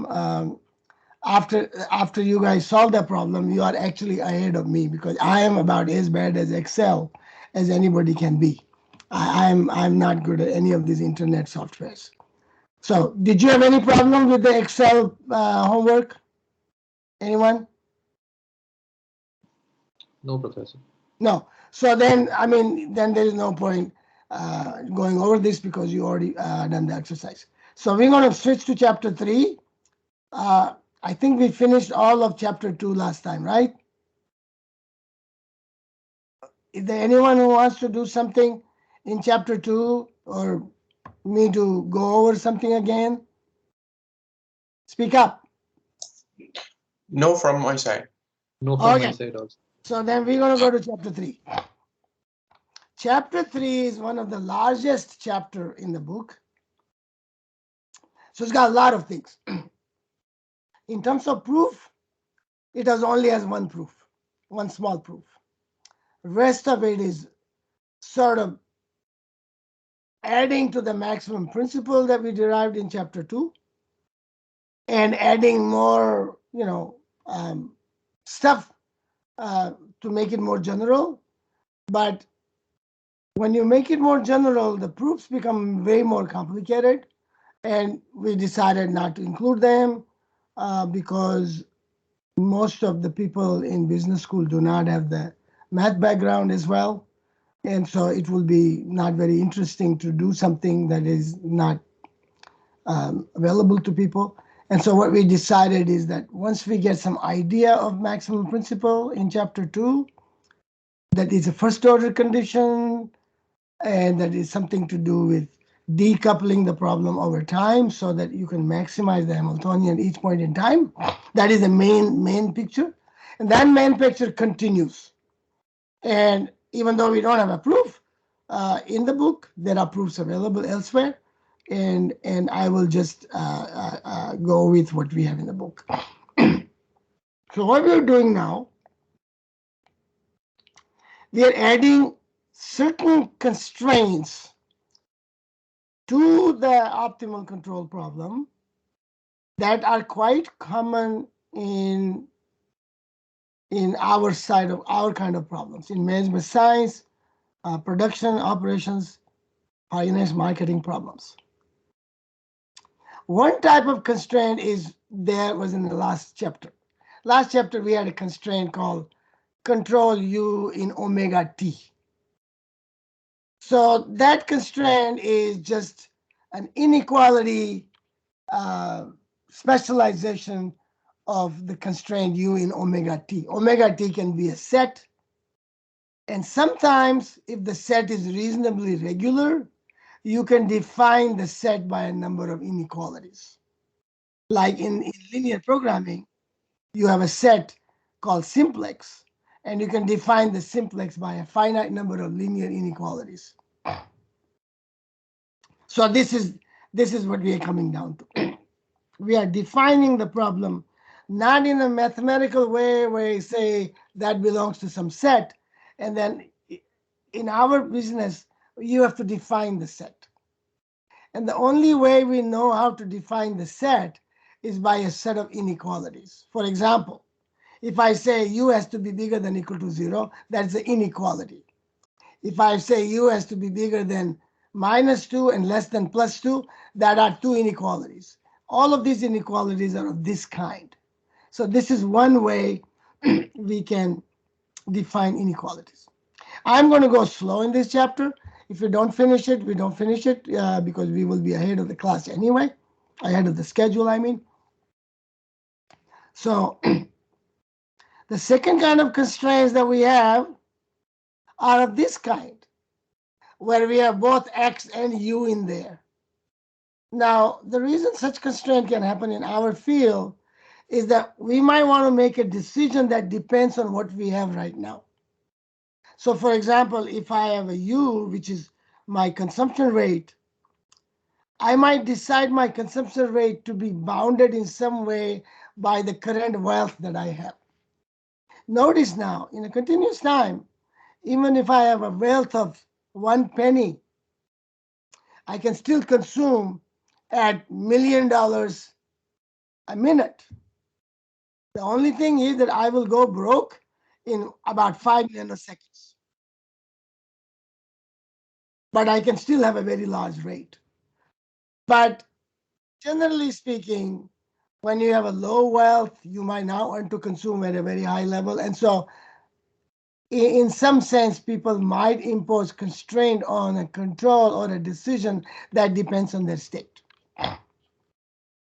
problem, after you guys solve that problem, you are actually ahead of me because I am about as bad as Excel as anybody can be. I'm not good at any of these internet softwares. So, did you have any problem with the Excel homework? Anyone? No, Professor. No. So then, I mean, then there is no point going over this because you already done the exercise. So we're going to switch to chapter 3. I think we finished all of chapter 2 last time, right? Is there anyone who wants to do something in chapter 2 or me to go over something again? Speak up. No from my side. No from Okay. my side also. So then we're going to go to chapter 3. Chapter 3 is one of the largest chapter in the book. So it's got a lot of things. In terms of proof, it only has one proof, one small proof. Rest of it is sort of adding to the maximum principle that we derived in chapter 2 and adding more, stuff to make it more general. But when you make it more general, the proofs become way more complicated. And we decided not to include them because most of the people in business school do not have the math background as well. And so it will be not very interesting to do something that is not available to people. And so what we decided is that once we get some idea of maximum principle in chapter 2, that is a first order condition, and that is something to do with decoupling the problem over time so that you can maximize the Hamiltonian at each point in time. That is the main picture. And that main picture continues. And even though we don't have a proof in the book, there are proofs available elsewhere. And I will just go with what we have in the book. So what we're doing now, we are adding certain constraints to the optimal control problem that are quite common in our side of our kind of problems, in management science, production, operations, finance, marketing problems. One type of constraint was in the last chapter. Last chapter, we had a constraint called control U in omega t. So that constraint is just an inequality specialization of the constraint U in omega t. Omega t can be a set. And sometimes, if the set is reasonably regular, you can define the set by a number of inequalities. Like in linear programming, you have a set called simplex, and you can define the simplex by a finite number of linear inequalities. So this is what we are coming down to. We are defining the problem not in a mathematical way where you say that belongs to some set, and then in our business, you have to define the set. And the only way we know how to define the set is by a set of inequalities. For example, if I say U has to be bigger than or equal to 0, that's an inequality. If I say U has to be bigger than -2 and less than +2, that are two inequalities. All of these inequalities are of this kind. So this is one way we can define inequalities. I'm going to go slow in this chapter. If we don't finish it, we don't finish it because we will be ahead of the class anyway, ahead of the schedule, I mean. So the second kind of constraints that we have are of this kind, where we have both X and U in there. Now, the reason such constraint can happen in our field is that we might want to make a decision that depends on what we have right now. So for example, if I have a U, which is my consumption rate, I might decide my consumption rate to be bounded in some way by the current wealth that I have. Notice now, in a continuous time, even if I have a wealth of 1 penny, I can still consume at $1 million a minute. The only thing is that I will go broke in about 5 nanoseconds. But I can still have a very large rate. But generally speaking, when you have a low wealth, you might not want to consume at a very high level. And so in some sense, people might impose constraint on a control or a decision that depends on their state.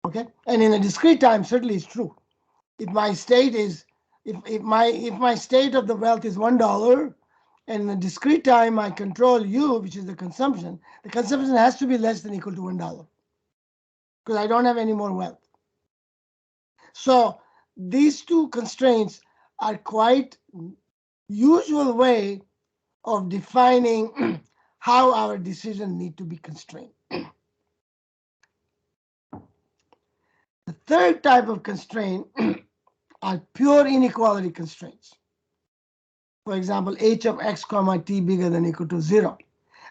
Okay? And in a discrete time, certainly it's true. If my state is, if my state of the wealth is $1, and in the discrete time I control U, which is the consumption has to be less than equal to $1 because I don't have any more wealth. So these two constraints are quite usual way of defining how our decisions need to be constrained. The third type of constraint are pure inequality constraints. For example, h of x comma t bigger than equal to 0.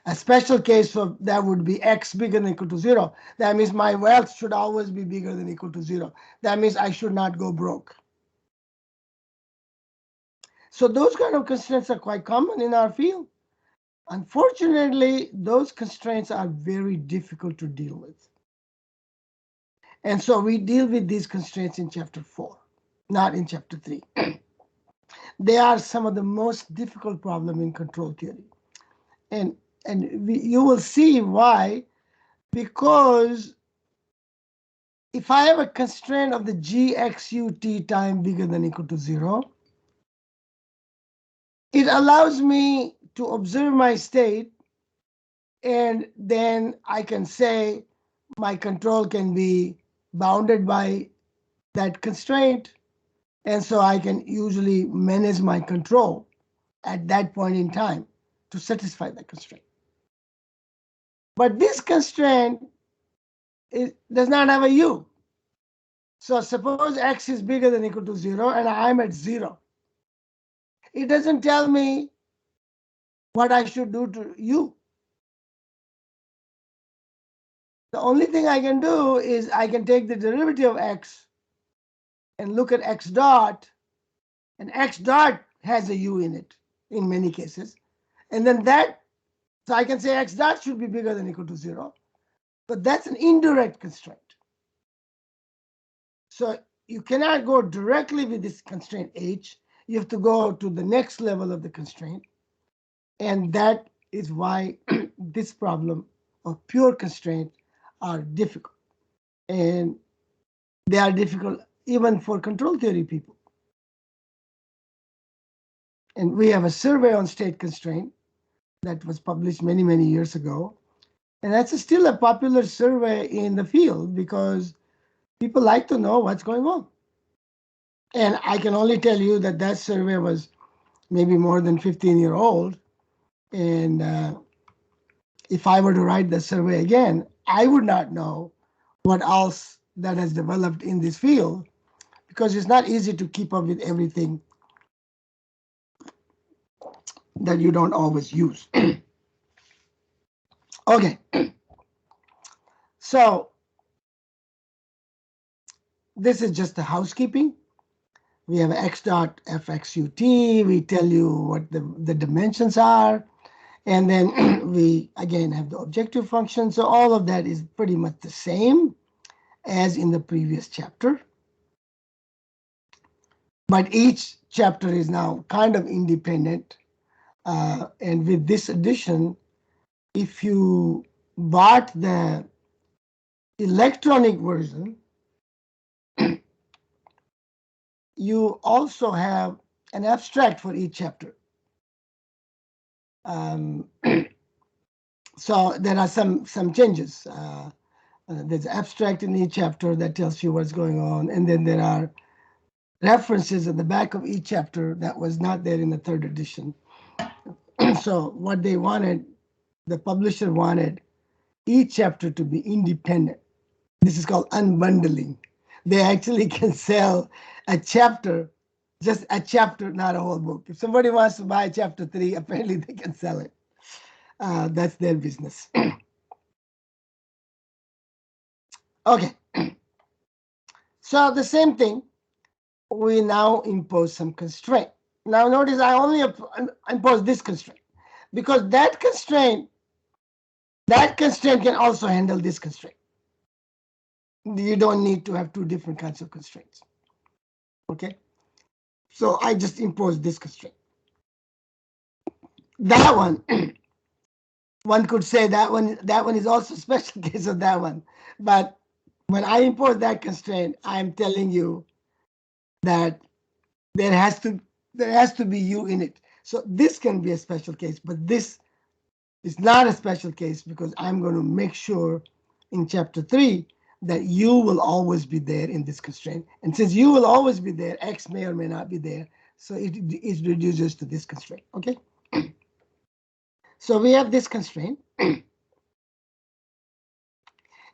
A special case of that would be x bigger than equal to 0. That means my wealth should always be bigger than equal to 0. That means I should not go broke. So those kind of constraints are quite common in our field. Unfortunately, those constraints are very difficult to deal with. And so we deal with these constraints in chapter 4, not in chapter 3. They are some of the most difficult problems in control theory. And you will see why, because if I have a constraint of the gxut time bigger than equal to 0, it allows me to observe my state, and then I can say my control can be bounded by that constraint, and so I can usually manage my control at that point in time to satisfy that constraint. But this constraint does not have a u. So suppose x is bigger than equal to 0 and I'm at 0. It doesn't tell me what I should do to u. The only thing I can do is I can take the derivative of x and look at x dot, and x dot has a u in it in many cases. And then so I can say x dot should be bigger than equal to 0, but that's an indirect constraint. So you cannot go directly with this constraint h. You have to go to the next level of the constraint. And that is why this problem of pure constraint are difficult. And they are difficult even for control theory people. And we have a survey on state constraint that was published many, many years ago. And that's still a popular survey in the field because people like to know what's going on. And I can only tell you that that survey was maybe more than 15-year-old. And if I were to write the survey again, I would not know what else that has developed in this field because it's not easy to keep up with everything that you don't always use. Okay. So this is just the housekeeping. We have x dot fxut. We tell you what the dimensions are. And then we, again, have the objective function. So all of that is pretty much the same as in the previous chapter. But each chapter is now kind of independent. And with this addition, if you bought the electronic version, you also have an abstract for each chapter. So there are some changes. There's abstract in each chapter that tells you what's going on, and then there are references at the back of each chapter that was not there in the third edition. So what they wanted, the publisher wanted each chapter to be independent. This is called unbundling. They actually can sell a chapter, just a chapter, not a whole book. If somebody wants to buy chapter 3, apparently they can sell it. That's their business. Okay. So the same thing, we now impose some constraint. Now notice I only impose this constraint because that constraint can also handle this constraint. You don't need to have two different kinds of constraints. Okay, so I just impose this constraint. That one, one could say that one is also a special case of that one. But when I impose that constraint, I'm telling you that there has to be u in it. So this can be a special case, but this is not a special case because I'm going to make sure in chapter 3 that u will always be there in this constraint. And since u will always be there, x may or may not be there. So it reduces to this constraint. Okay. So we have this constraint.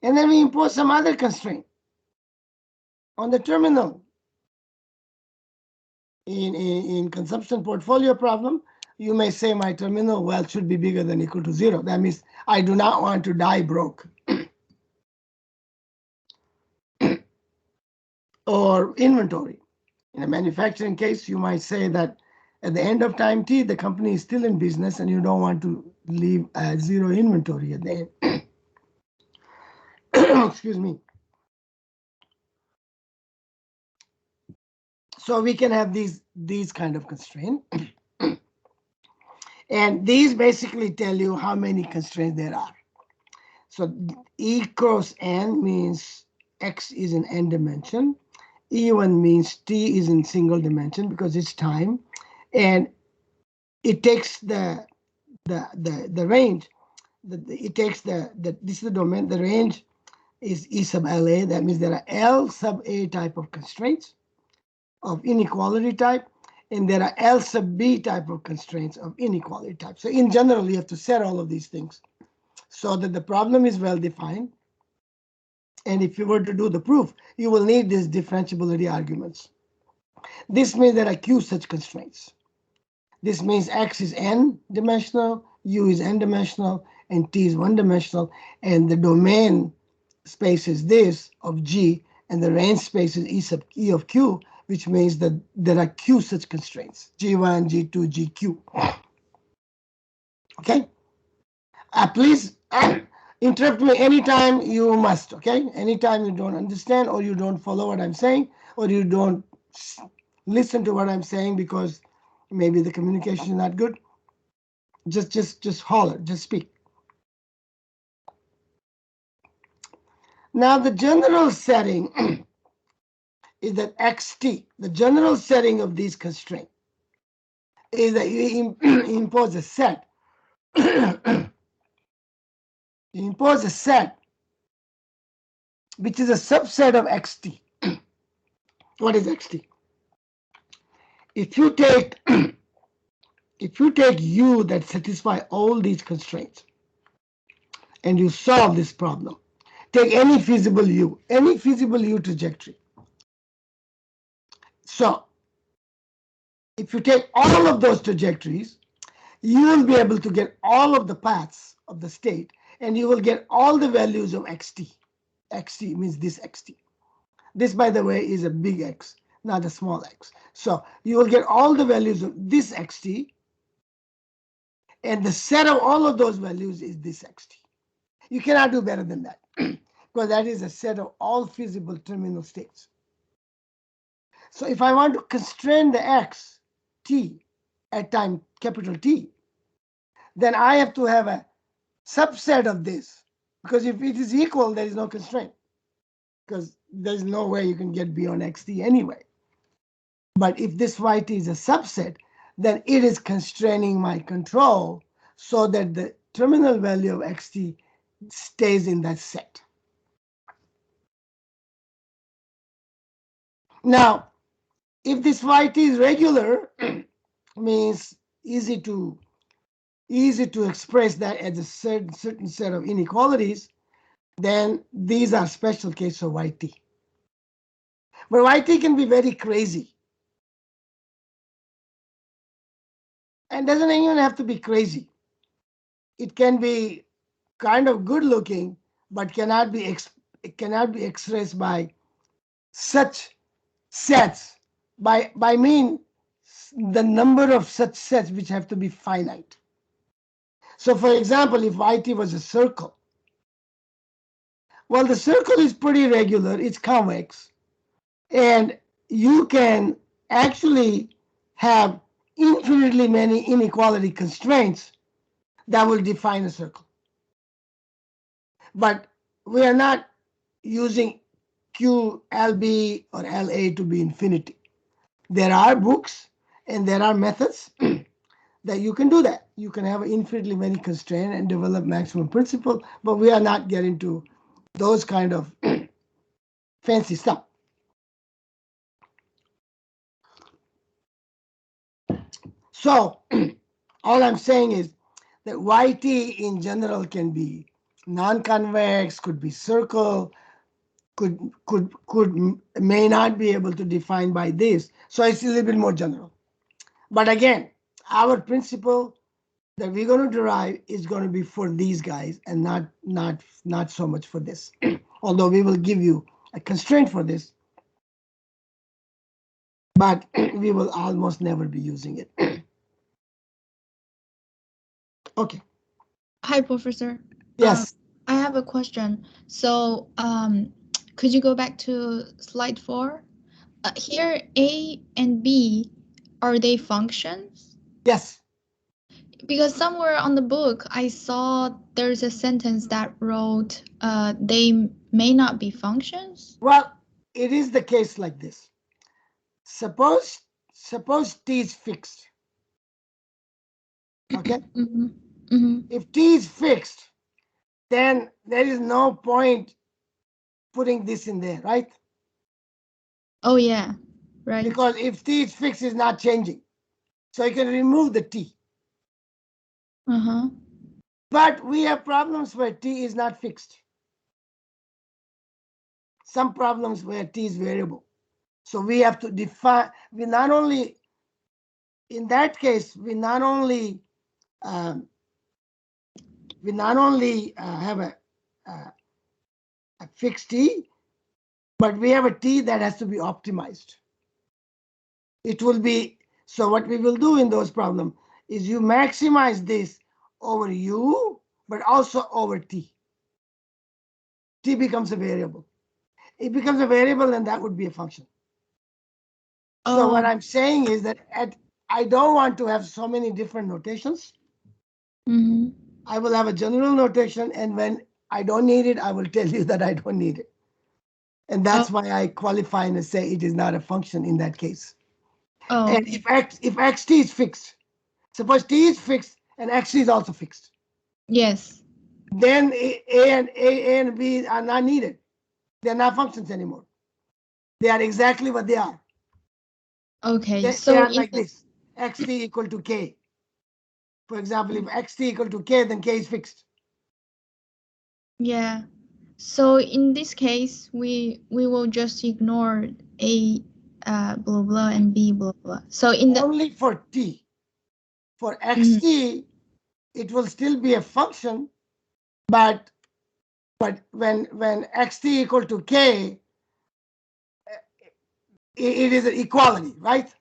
And then we impose some other constraint on the terminal. In consumption portfolio problem, you may say my terminal wealth should be bigger than equal to 0. That means I do not want to die broke. Or inventory. In a manufacturing case, you might say that at the end of time t, the company is still in business and you don't want to leave zero inventory at the end. Excuse me. So we can have these kind of constraints. And these basically tell you how many constraints there are. So E cross N means X is in N dimension. E1 means T is in single dimension because it's time. And it takes the range. It takes this is the domain. The range is E sub LA. That means there are L sub A type of constraints of inequality type. And there are L sub B type of constraints of inequality type. So in general, you have to set all of these things so that the problem is well defined. And if you were to do the proof, you will need these differentiability arguments. This means there are Q such constraints. This means X is N dimensional, U is N dimensional, and T is one dimensional. And the domain space is this of G, and the range space is E sub E of Q, which means that there are Q such constraints, G1, G2, GQ. Okay? Please interrupt me anytime you must, okay? Anytime you don't understand or you don't follow what I'm saying or you don't listen to what I'm saying because maybe the communication is not good, just holler, just speak. Now the general setting is that xt, the general setting of these constraints is that you impose a set. You impose a set which is a subset of xt. What is xt? If you take u that satisfy all these constraints and you solve this problem, take any feasible u trajectory. So if you take all of those trajectories, you will be able to get all of the paths of the state and you will get all the values of xt. Xt means this xt. This, by the way, is a big X, not a small x. So you will get all the values of this xt, and the set of all of those values is this xt. You cannot do better than that, because that is a set of all feasible terminal states. So if I want to constrain the x, t, at time capital T, then I have to have a subset of this, because if it is equal, there is no constraint, because there's no way you can get beyond xt anyway. But if this yt is a subset, then it is constraining my control so that the terminal value of xt stays in that set. Now, if this yt is regular, means easy to express that as a certain set of inequalities, then these are special cases of yt. But yt can be very crazy. And doesn't even have to be crazy. It can be kind of good looking, but cannot be expressed by such sets by mean the number of such sets which have to be finite. So for example, if IT was a circle, well, the circle is pretty regular, it's convex, and you can actually have infinitely many inequality constraints that will define a circle. But we are not using Q, LB, or LA to be infinity. There are books and there are methods that you can do that. You can have infinitely many constraints and develop maximum principle, but we are not getting to those kind of fancy stuff. So all I'm saying is that YT in general can be non-convex, could be circle, may not be able to define by this. So it's a little bit more general. But again, our principle that we're going to derive is going to be for these guys and not so much for this. Although we will give you a constraint for this, but we will almost never be using it. Okay. Hi, Professor. Yes. I have a question. So, could you go back to slide 4? Here, A and B, are they functions? Yes. Because somewhere on the book, I saw there's a sentence that wrote, they may not be functions. Well, it is the case like this. Suppose T is fixed. Okay. Mm-hmm. Mm-hmm. If T is fixed, then there is no point putting this in there, right? Oh, yeah. Right. Because if T is fixed, it's not changing. So you can remove the T. Uh-huh. But we have problems where T is not fixed. Some problems where T is variable. So we have to define, we not only, in that case, we not only have a fixed T, but we have a T that has to be optimized. It will be, so what we will do in those problems is you maximize this over U, but also over T. T becomes a variable. It becomes a variable and that would be a function. So what I'm saying is that I don't want to have so many different notations. Mm-hmm. I will have a general notation, and when I don't need it, I will tell you that I don't need it. And that's why I qualify and say it is not a function in that case. Oh, And if xt is fixed, suppose t is fixed and xt is also fixed. yes. Then A and B are not needed. They're not functions anymore. They are exactly what they are. Okay. They are like this, xt equal to k. For example, if xt equal to k, then k is fixed. Yeah. So in this case, we will just ignore A blah blah and B blah blah. So in the only for t. For xt, it will still be a function, but when xt equal to k, it is an equality, right?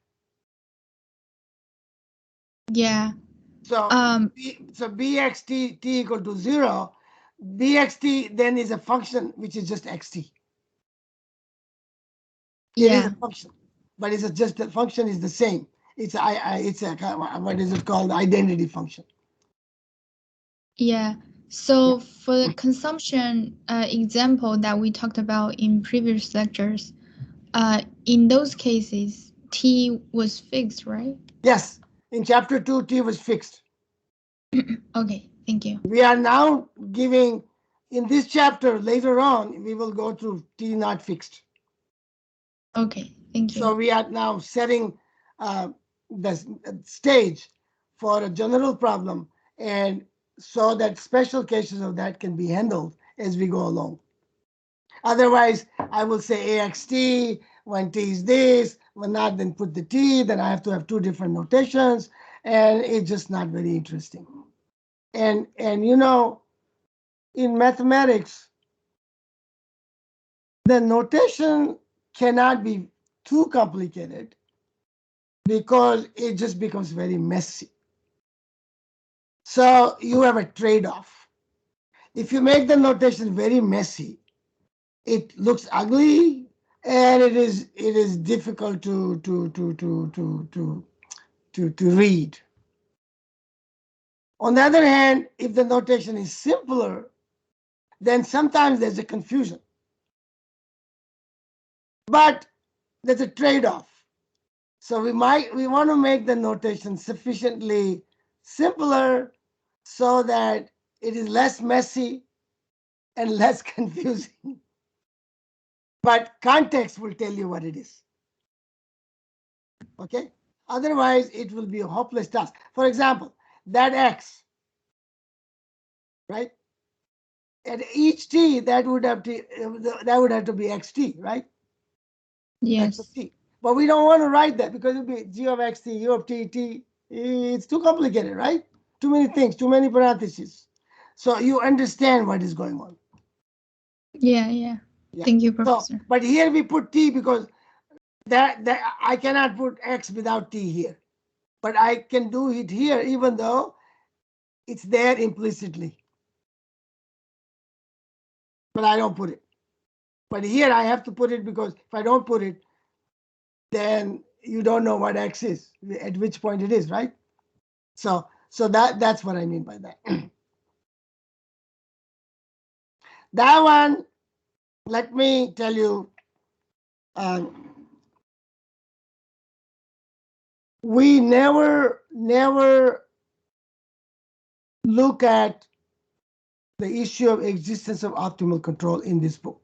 yeah. So so bxt t equal to 0, bxt then is a function which is just xt. It is a function, but it's just the function is the same. It's a what is it called, identity function. Yeah. So for the consumption example that we talked about in previous lectures, in those cases, T was fixed, right? Yes, in chapter 2, t was fixed. Okay, thank you. We are now giving, in this chapter later on, we will go through t not fixed. Okay, thank you. So we are now setting the stage for a general problem, and so that special cases of that can be handled as we go along. Otherwise, I will say axt, when t is this, when not, then put the t, then I have to have two different notations, and it's just not very interesting. And you know, in mathematics, the notation cannot be too complicated because it just becomes very messy. So you have a trade-off. If you make the notation very messy, it looks ugly and it is difficult to read. On the other hand, if the notation is simpler, then sometimes there's a confusion. But there's a trade-off. So we want to make the notation sufficiently simpler so that it is less messy and less confusing. But context will tell you what it is. Okay? Otherwise, it will be a hopeless task. For example, that x, right? At each t, that would have to be xt, right? Yes. X of t. But we don't want to write that because it would be g of xt, u of t, t. It's too complicated, right? Too many things, too many parentheses. So you understand what is going on. Yeah. Yeah. Thank you, So, Professor. but here we put t because that I cannot put x without t here. But I can do it here even though it's there implicitly. But I don't put it. But here I have to put it because if I don't put it, then you don't know what x is, at which point it is, right? So that's what I mean by that. That one, let me tell you, we never look at the issue of existence of optimal control in this book.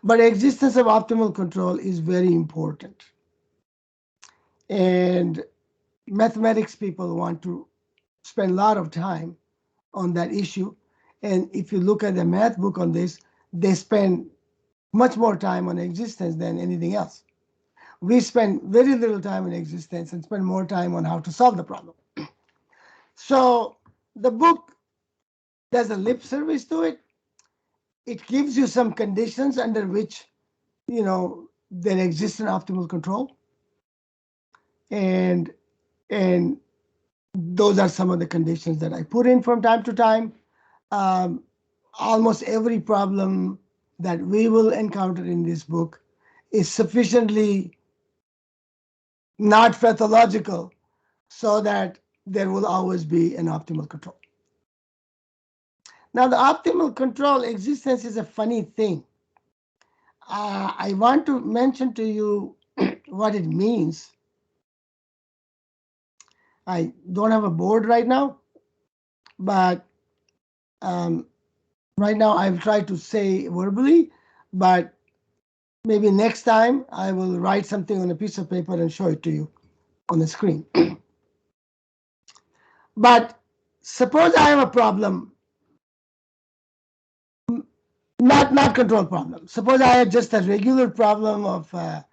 But existence of optimal control is very important. And mathematics people want to spend a lot of time on that issue. And if you look at the math book on this, they spend much more time on existence than anything else. We spend very little time on existence and spend more time on how to solve the problem. So the book does a lip service to it. It gives you some conditions under which, there exists an optimal control. And those are some of the conditions that I put in from time to time. Almost every problem that we will encounter in this book is sufficiently not pathological so that there will always be an optimal control. Now, the optimal control existence is a funny thing. I want to mention to you what it means. I don't have a board right now, but right now I've tried to say verbally, but maybe next time I will write something on a piece of paper and show it to you on the screen. But suppose I have a problem, not control problem. Suppose I have just a regular problem of math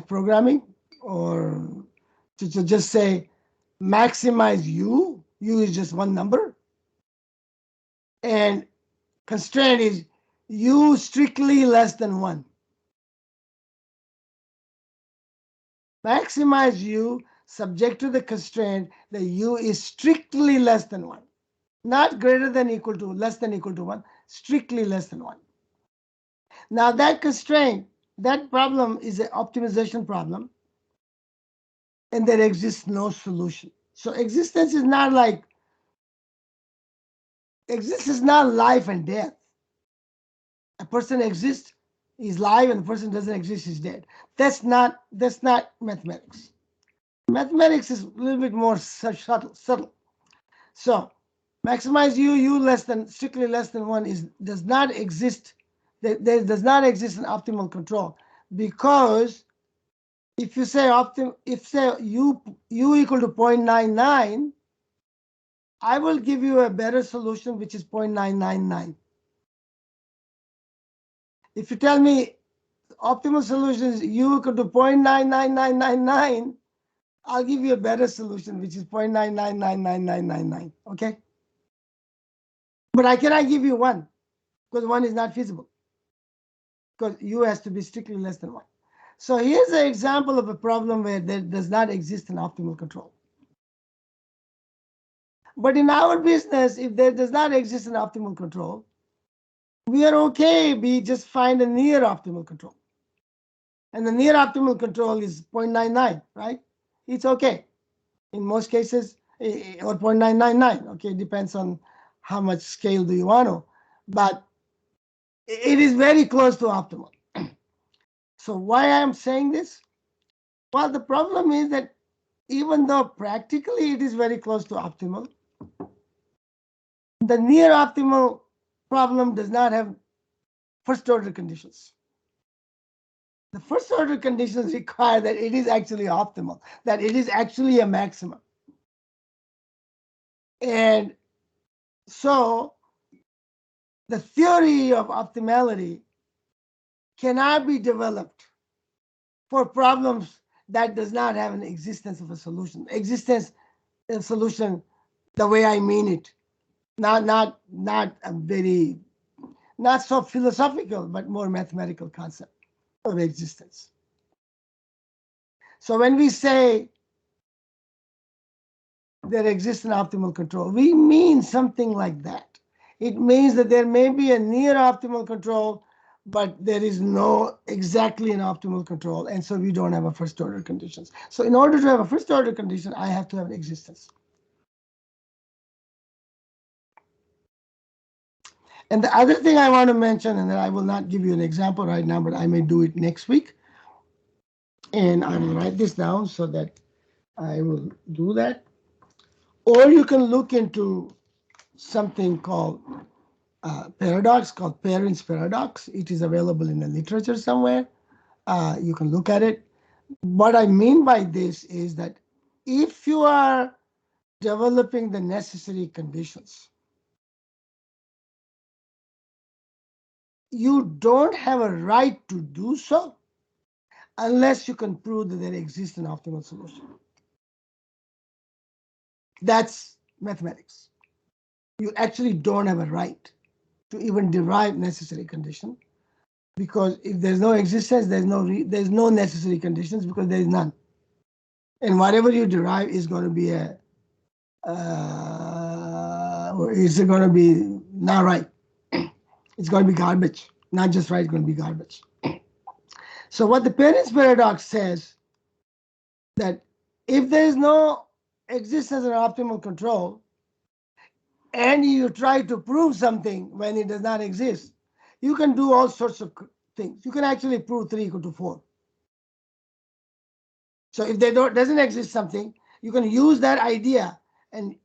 programming, or to just say maximize u. U is just one number. And constraint is u strictly less than 1. Maximize u subject to the constraint that u is strictly less than 1. Not greater than equal to, less than equal to 1, strictly less than 1. Now that constraint, that problem is an optimization problem, and there exists no solution. So existence is not like, existence is not life and death. A person exists, he's alive, and a person doesn't exist, he's dead. That's not mathematics. Mathematics is a little bit more subtle. So maximize u less than, strictly less than 1 does not exist. There does not exist an optimal control, because if you say u equal to 0.99, I will give you a better solution, which is 0.999. If you tell me optimal solution is u equal to 0.999999, I'll give you a better solution, which is 0.9999999. Okay? But I cannot give you 1 because 1 is not feasible. because U has to be strictly less than 1. So here's an example of a problem where there does not exist an optimal control. But in our business, if there does not exist an optimal control, we are okay. We just find a near optimal control. And the near optimal control is 0.99, right? It's okay. In most cases, or 0.999. Okay, it depends on how much scale do you want to. But it is very close to optimal. So why I'm saying this? Well, the problem is that even though practically it is very close to optimal, the near optimal problem does not have first order conditions. The first order conditions require that it is actually optimal, that it is actually a maximum. And so the theory of optimality cannot be developed for problems that does not have an existence of a solution. Existence of a solution the way I mean it. Not a very, not so philosophical, but more mathematical concept of existence. So when we say there exists an optimal control, we mean something like that. It means that there may be a near optimal control, but there is no exactly an optimal control, and so we don't have a first order conditions. So in order to have a first order condition, I have to have an existence. And the other thing I want to mention, and I will not give you an example right now, but I may do it next week. And I will write this down so that I will do that. Or you can look into something called paradox, called Perrin's paradox. It is available in the literature somewhere. You can look at it. What I mean by this is that if you are developing the necessary conditions, you don't have a right to do so unless you can prove that there exists an optimal solution. That's mathematics. You actually don't have a right to even derive necessary condition, because if there's no existence, there's no necessary conditions, because there is none. And whatever you derive is going to be it's going to be not right. It's going to be garbage, not just right, it's going to be garbage. So what the Perrin's paradox says, that if there is no existence of optimal control, and you try to prove something when it does not exist, you can do all sorts of things. You can actually prove 3 equal to 4. So if there doesn't exist something, you can use that idea and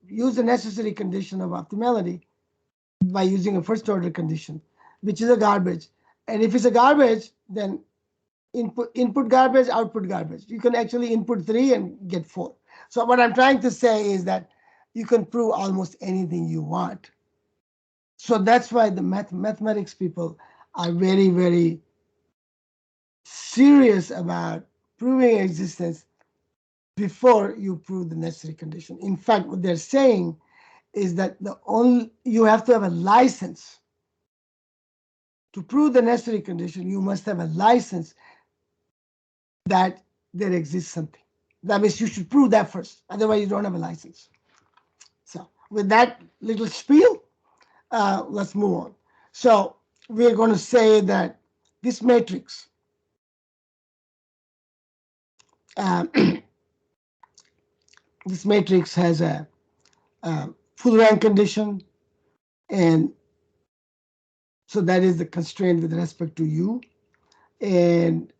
use the necessary condition of optimality by using a first order condition, which is a garbage. And if it's a garbage, then input garbage, output garbage. You can actually input 3 and get 4. So what I'm trying to say is that you can prove almost anything you want. So that's why the mathematics people are very, very serious about proving existence before you prove the necessary condition. In fact, what they're saying is that you have to have a license to prove the necessary condition. You must have a license that there exists something. That means you should prove that first. Otherwise, you don't have a license. So with that little spiel, let's move on. So we're going to say that this matrix this matrix has a full rank condition, and so that is the constraint with respect to U. And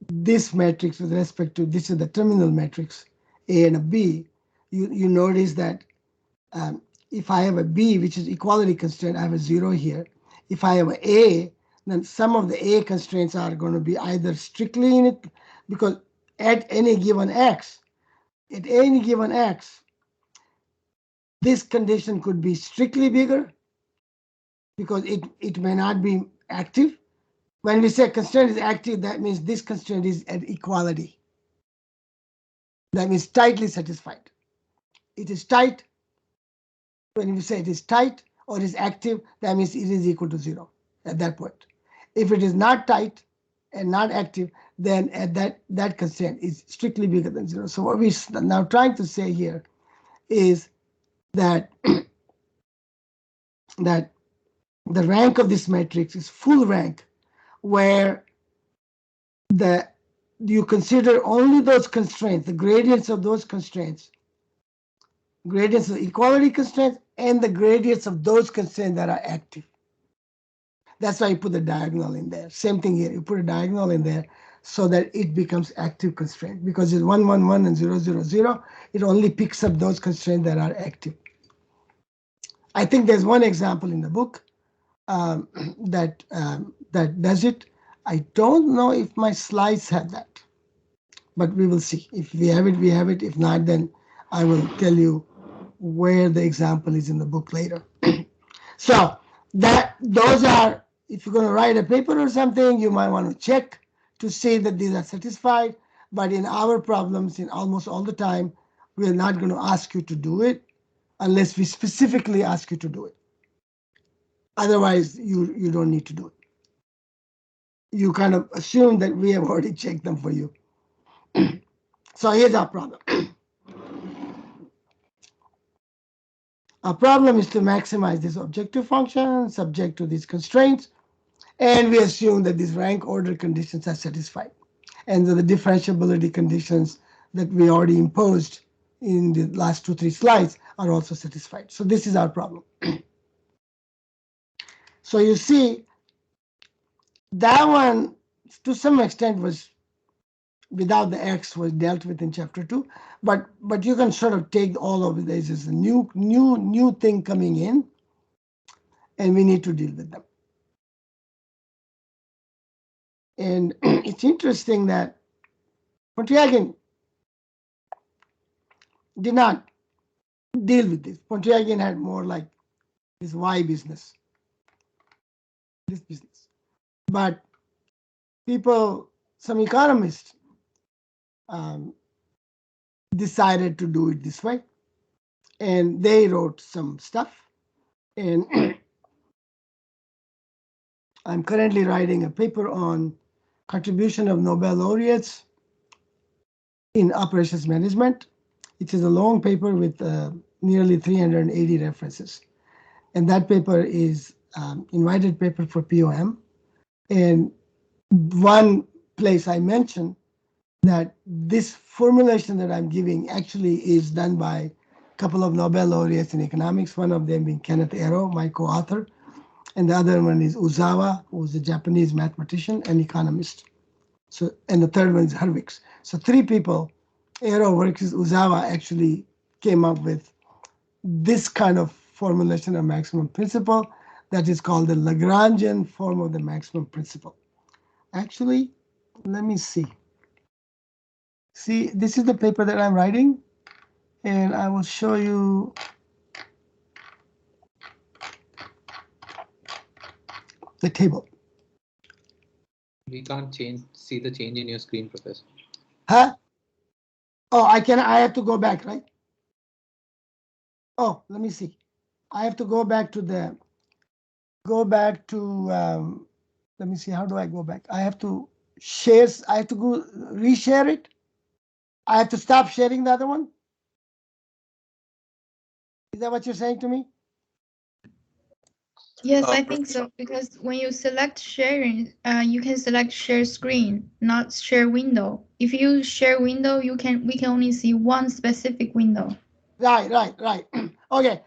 this matrix with respect to, this is the terminal matrix, A and a B. You notice that if I have a B, which is equality constraint, I have a 0 here. If I have an A, then some of the A constraints are going to be either strictly in it, because at any given X, this condition could be strictly bigger because it may not be active. When we say constraint is active, that means this constraint is at equality. That means tightly satisfied. It is tight. When we say it is tight or is active, that means it is equal to 0 at that point. If it is not tight and not active, then at that constraint is strictly bigger than 0. So what we're now trying to say here is that that the rank of this matrix is full rank, where you consider only those constraints, the gradients of those constraints, gradients of equality constraints, and the gradients of those constraints that are active. That's why you put the diagonal in there. Same thing here. You put a diagonal in there so that it becomes active constraint, because it's 1, 1, 1, and 0, 0, 0. It only picks up those constraints that are active. I think there's one example in the book that does it. I don't know if my slides have that, but we will see. If we have it, we have it. If not, then I will tell you where the example is in the book later. So those are, if you're going to write a paper or something, you might want to check to see that these are satisfied. But in our problems, in almost all the time, we're not going to ask you to do it unless we specifically ask you to do it. Otherwise, you don't need to do it. You kind of assume that we have already checked them for you. So here's our problem. Our problem is to maximize this objective function subject to these constraints, and we assume that these rank order conditions are satisfied, and that the differentiability conditions that we already imposed in the last 2-3 slides are also satisfied. So this is our problem. So you see, that one to some extent was without the X was dealt with in chapter 2, but you can sort of take all of this as a new thing coming in, and we need to deal with them. And it's interesting that Pontryagin did not deal with this. Pontryagin had more like this Y business, this business. But people, some economists, decided to do it this way, and they wrote some stuff. And I'm currently writing a paper on contribution of Nobel laureates in operations management. It is a long paper with nearly 380 references. And that paper is invited paper for POM. And one place I mentioned that this formulation that I'm giving actually is done by a couple of Nobel laureates in economics, one of them being Kenneth Arrow, my co-author, and the other one is Uzawa, who's a Japanese mathematician and economist. So, and the third one is Hurwitz. So 3 people, Arrow versus Uzawa, actually came up with this kind of formulation of maximum principle that is called the Lagrangian form of the maximum principle. Actually, let me see. See, this is the paper that I'm writing, and I will show you the table. We can't see the change in your screen, Professor. Huh? Oh, I have to go back, right? Oh, let me see. I have to go back to let me see, how do I go back? I have to share, I have to go reshare it. I have to stop sharing the other one. Is that what you're saying to me? Yes, I think so, because when you select sharing, you can select share screen, not share window. If you share window, we can only see one specific window. Right. Okay,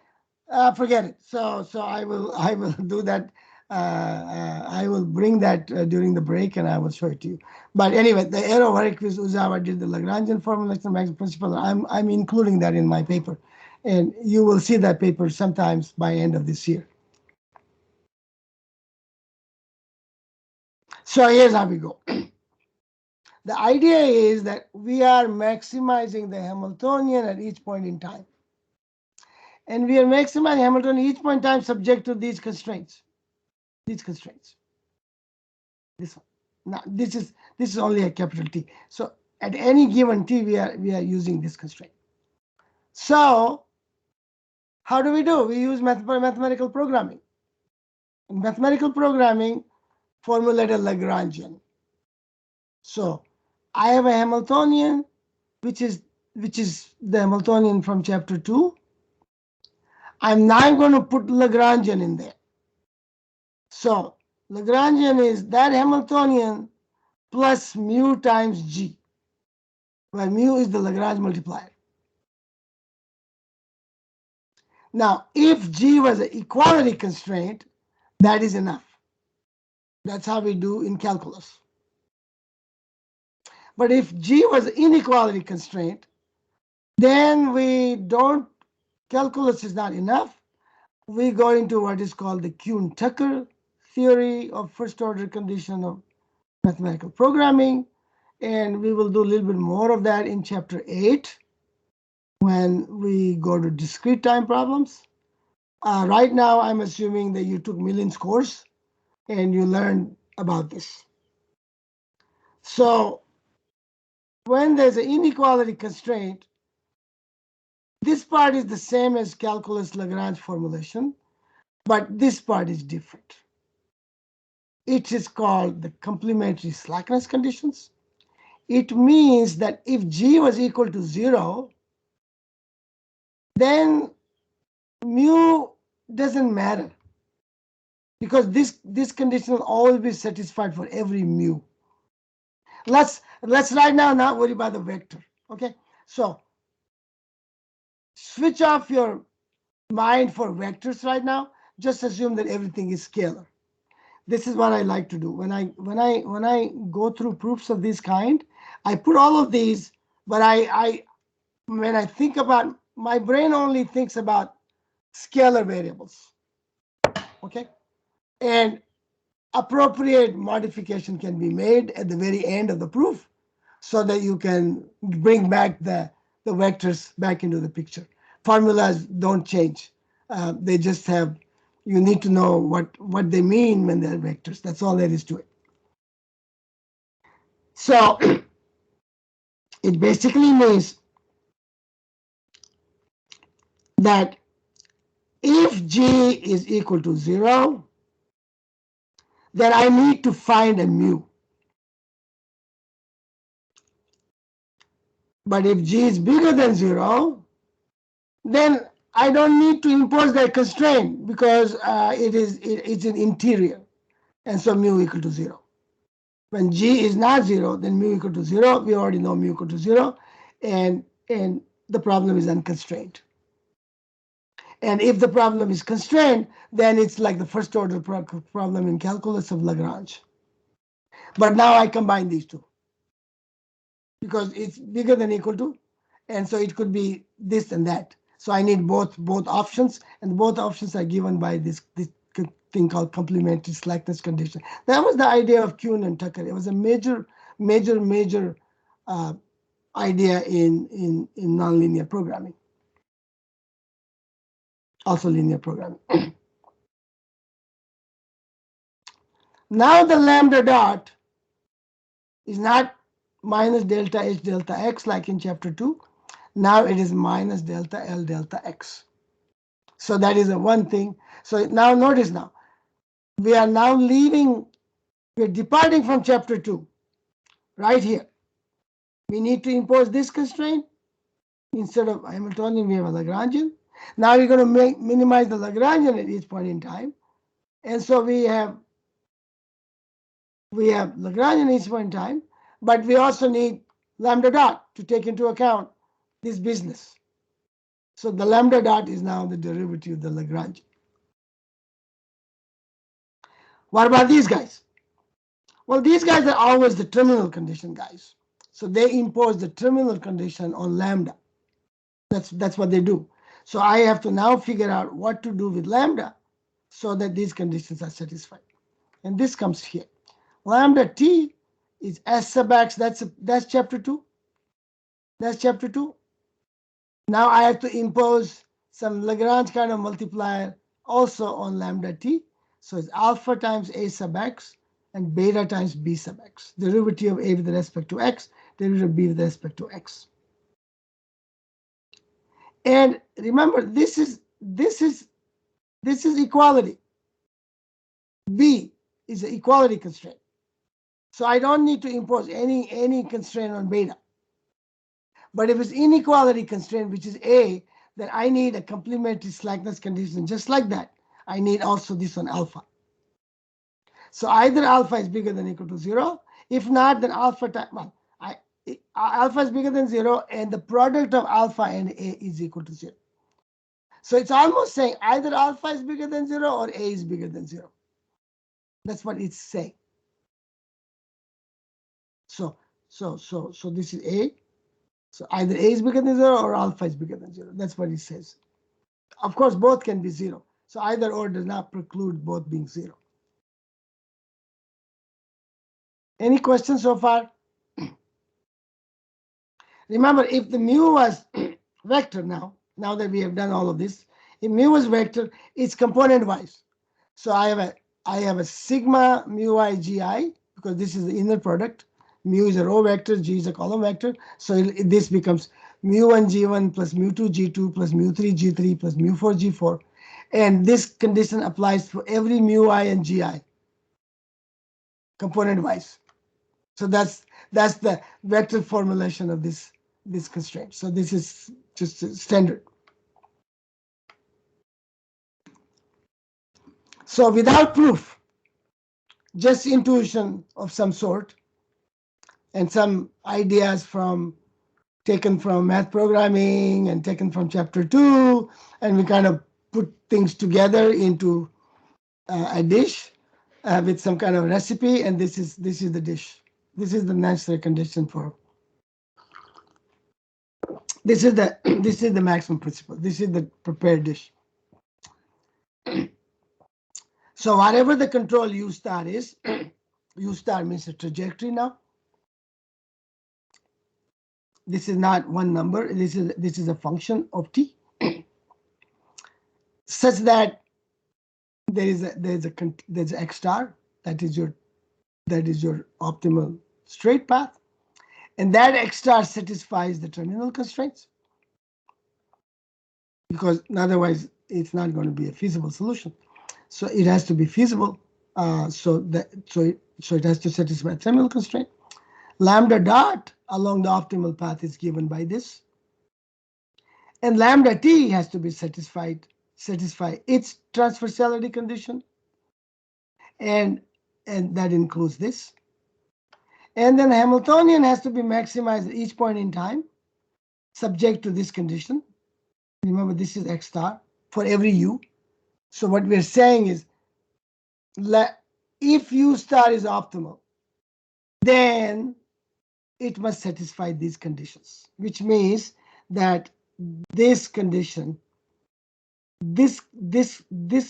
forget it. So I will do that. I will bring that during the break, and I will show it to you. But anyway, the Arrow Hurwitz Uzawa did the Lagrangian formulation of maximum principle. I'm including that in my paper, and you will see that paper sometimes by end of this year. So here's how we go. The idea is that we are maximizing the Hamiltonian at each point in time. And we are maximizing Hamiltonian each point in time subject to these constraints. These constraints. This one. Now this is only a capital T. So at any given T, we are using this constraint. So how do? We use mathematical programming. In mathematical programming, formulate a Lagrangian. So I have a Hamiltonian, which is the Hamiltonian from chapter 2. I'm now going to put Lagrangian in there. So Lagrangian is that Hamiltonian plus mu times g, where mu is the Lagrange multiplier. Now, if g was an equality constraint, that is enough. That's how we do in calculus. But if g was an inequality constraint, then we don't, calculus is not enough. We go into what is called the Kuhn-Tucker theory of first order condition of mathematical programming. And we will do a little bit more of that in chapter 8 when we go to discrete time problems. Right now, I'm assuming that you took Millen's course and you learned about this. So when there's an inequality constraint, this part is the same as calculus Lagrange formulation, but this part is different. It is called the complementary slackness conditions. It means that if g was equal to 0, then mu doesn't matter, because this condition will always be satisfied for every mu. Let's right now not worry about the vector. Okay, so switch off your mind for vectors right now. Just assume that everything is scalar. This is what I like to do when I go through proofs of this kind. I put all of these, but when I think about, my brain only thinks about scalar variables. Okay, and appropriate modification can be made at the very end of the proof so that you can bring back the vectors back into the picture. Formulas don't change. They just have, you need to know what they mean when they're vectors. That's all there is to it. So it basically means that if g is equal to 0, then I need to find a mu. But if g is bigger than 0, then I don't need to impose that constraint because it's an interior, and so mu equal to 0. When g is not 0, then mu equal to 0. We already know mu equal to 0, and the problem is unconstrained. And if the problem is constrained, then it's like the first order problem in calculus of Lagrange. But now I combine these two because it's bigger than equal to, and so it could be this and that. So I need both options, and both options are given by this thing called complementary slackness condition. That was the idea of Kuhn and Tucker. It was a major idea in nonlinear programming, also linear programming. Now the lambda dot is not minus delta h delta x like in chapter 2. Now it is minus delta L delta x. So that is a one thing. So now notice now, we are now leaving, we're departing from chapter 2 right here. We need to impose this constraint. Instead of Hamiltonian, we have a Lagrangian. Now we're going to minimize the Lagrangian at each point in time. And so we have Lagrangian at each point in time, but we also need lambda dot to take into account this business. So the lambda dot is now the derivative of the Lagrangian. What about these guys? Well, these guys are always the terminal condition guys. So they impose the terminal condition on lambda. That's what they do. So I have to now figure out what to do with lambda so that these conditions are satisfied. And this comes here. Lambda t is s sub x. That's chapter 2. That's chapter 2. Now I have to impose some Lagrange kind of multiplier also on lambda t. So it's alpha times a sub x and beta times b sub x. Derivative of a with respect to x, derivative of b with respect to x. And remember, this is equality. B is an equality constraint. So I don't need to impose any constraint on beta. But if it's inequality constraint, which is A, then I need a complementary slackness condition just like that. I need also this on alpha. So either alpha is bigger than or equal to 0. If not, then alpha time, well, alpha is bigger than 0, and the product of alpha and A is equal to 0. So it's almost saying either alpha is bigger than 0 or A is bigger than 0. That's what it's saying. So this is A. So either A is bigger than 0 or alpha is bigger than 0. That's what it says. Of course, both can be 0. So either or does not preclude both being 0. Any questions so far? Remember, if the mu was vector now that we have done all of this, if mu was vector, it's component wise. So I have a sigma mu I gi, because this is the inner product. Mu is a row vector, g is a column vector. So this becomes mu1 g1 plus mu2 g2 plus mu3 g3 plus mu4 g4. And this condition applies for every mu I and gi, component wise. So that's the vector formulation of this constraint. So this is just standard. So without proof, just intuition of some sort and some ideas taken from math programming and taken from chapter 2, and we kind of put things together into a dish with some kind of recipe, and this is the dish. This is the necessary condition for. This is the maximum principle. This is the prepared dish. So whatever the control U star is, U star means a trajectory now. This is not one number. This is a function of t, such that there's x star that is your optimal straight path, and that x star satisfies the terminal constraints, because otherwise it's not going to be a feasible solution. So it has to be feasible. So it has to satisfy terminal constraint. Lambda dot along the optimal path is given by this, and lambda t has to be satisfy its transversality condition, and that includes this. And then Hamiltonian has to be maximized at each point in time, subject to this condition. Remember, this is x star for every u. So what we're saying is, if u star is optimal, then it must satisfy these conditions, which means that this condition, this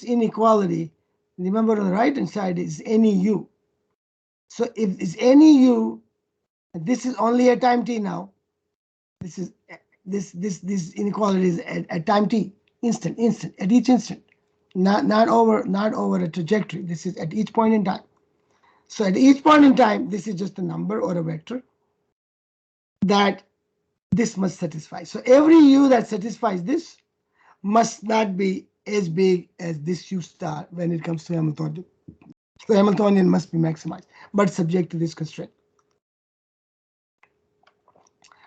inequality, remember on the right hand side is any u. So if it's any u, this is only at time t now. This inequality is at time t, instant, at each instant, not over a trajectory. This is at each point in time. So at each point in time, this is just a number or a vector that this must satisfy. So every u that satisfies this must not be as big as this u star when it comes to Hamiltonian. So Hamiltonian must be maximized, but subject to this constraint.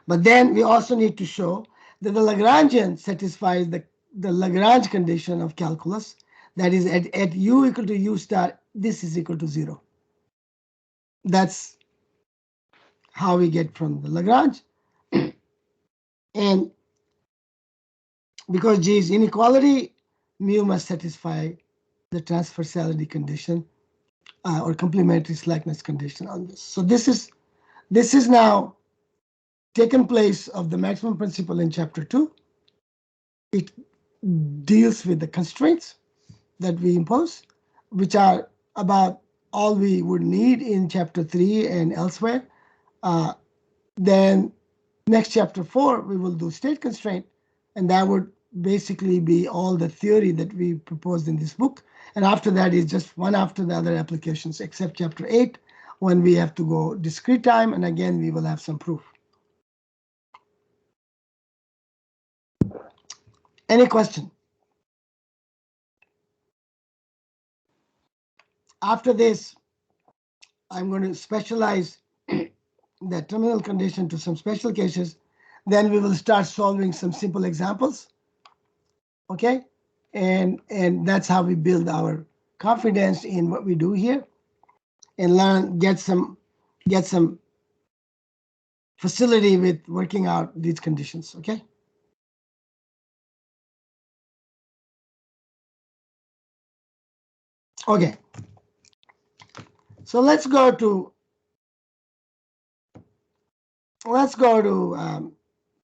But then we also need to show that the Lagrangian satisfies the Lagrange condition of calculus, that is at u equal to u star, this is equal to 0. That's how we get from the Lagrange. And because G is inequality, mu must satisfy the transversality condition or complementary slackness condition on this. So this is now taken place of the maximum principle in chapter 2. It deals with the constraints that we impose, which are about all we would need in chapter 3 and elsewhere. Then next chapter 4, we will do state constraint, and that would basically be all the theory that we proposed in this book. And after that is just one after the other applications, except chapter 8, when we have to go discrete time, and again, we will have some proof. Any question? After this, I'm going to specialize the terminal condition to some special cases. Then we will start solving some simple examples. Okay, and that's how we build our confidence in what we do here, and learn get some facility with working out these conditions. Okay. Okay. So let's go to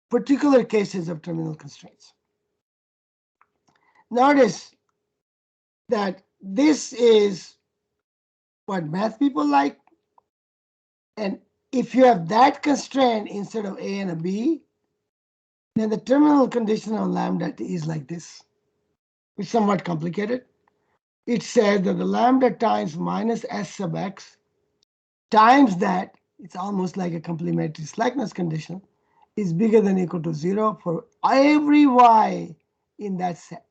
particular cases of terminal constraints. Notice that this is what math people like. And if you have that constraint instead of A and a B, then the terminal condition of lambda t is like this. It's somewhat complicated. It says that the lambda times minus s sub x times that, it's almost like a complementary slackness condition, is bigger than or equal to 0 for every y in that set.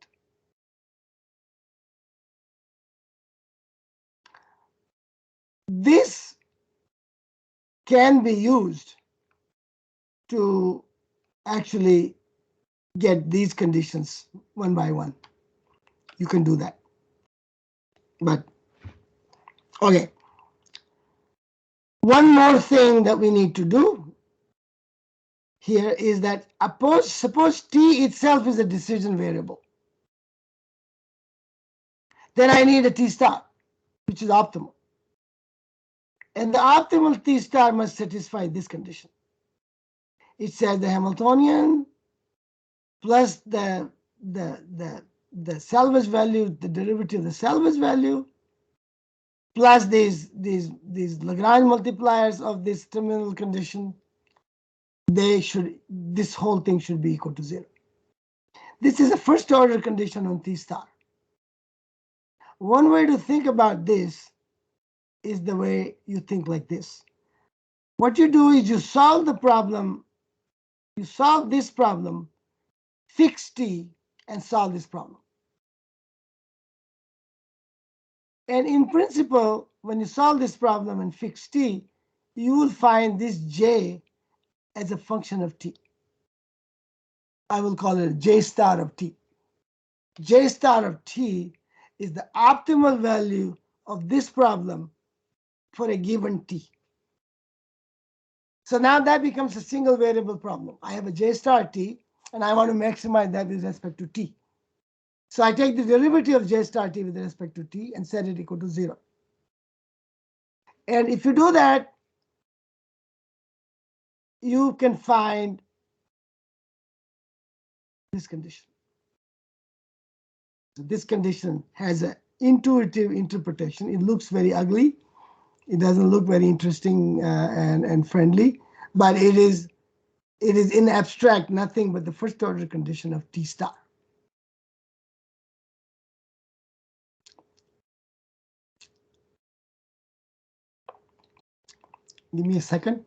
This can be used to actually get these conditions one by one. You can do that. But, okay. One more thing that we need to do here is that suppose t itself is a decision variable. Then I need a t star, which is optimal. And the optimal t star must satisfy this condition. It says the Hamiltonian plus the salvage value, the derivative of the salvage value, plus these Lagrange multipliers of this terminal condition, this whole thing should be equal to 0. This is a first order condition on t star. One way to think about this is the way you think like this. What you do is you solve the problem, you solve this problem, fix t, and solve this problem. And in principle, when you solve this problem and fix t, you will find this j as a function of t. I will call it j star of t. J star of t is the optimal value of this problem for a given t. So now that becomes a single variable problem. I have a j star t, and I want to maximize that with respect to t. So I take the derivative of j star t with respect to t and set it equal to 0. And if you do that, you can find this condition. So this condition has an intuitive interpretation. It looks very ugly. It doesn't look very interesting and friendly, but it is in abstract nothing but the first order condition of t star. Give me a second.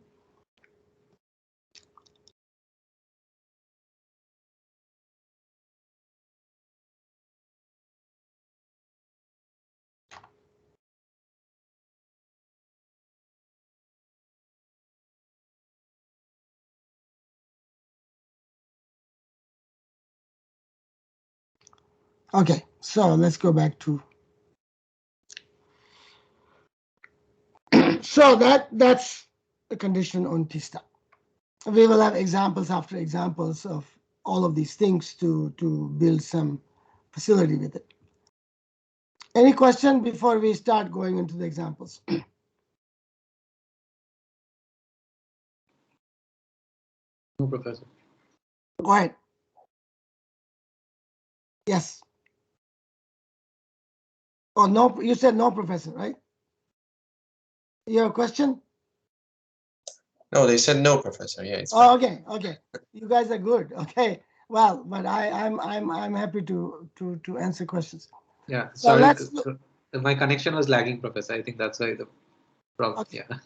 Okay, so let's go back to. So that's the condition on t star. We will have examples after examples of all of these things to build some facility with it. Any question before we start going into the examples? No, Professor. Go ahead. Yes. Oh, no, you said no, Professor, right? You have a question? No, they said no, Professor. Yeah, it's Oh, fine. okay. You guys are good. Okay. Well, but I'm happy to answer questions. Yeah, So sorry. let's My connection was lagging, Professor. I think that's why the problem. Okay. Yeah.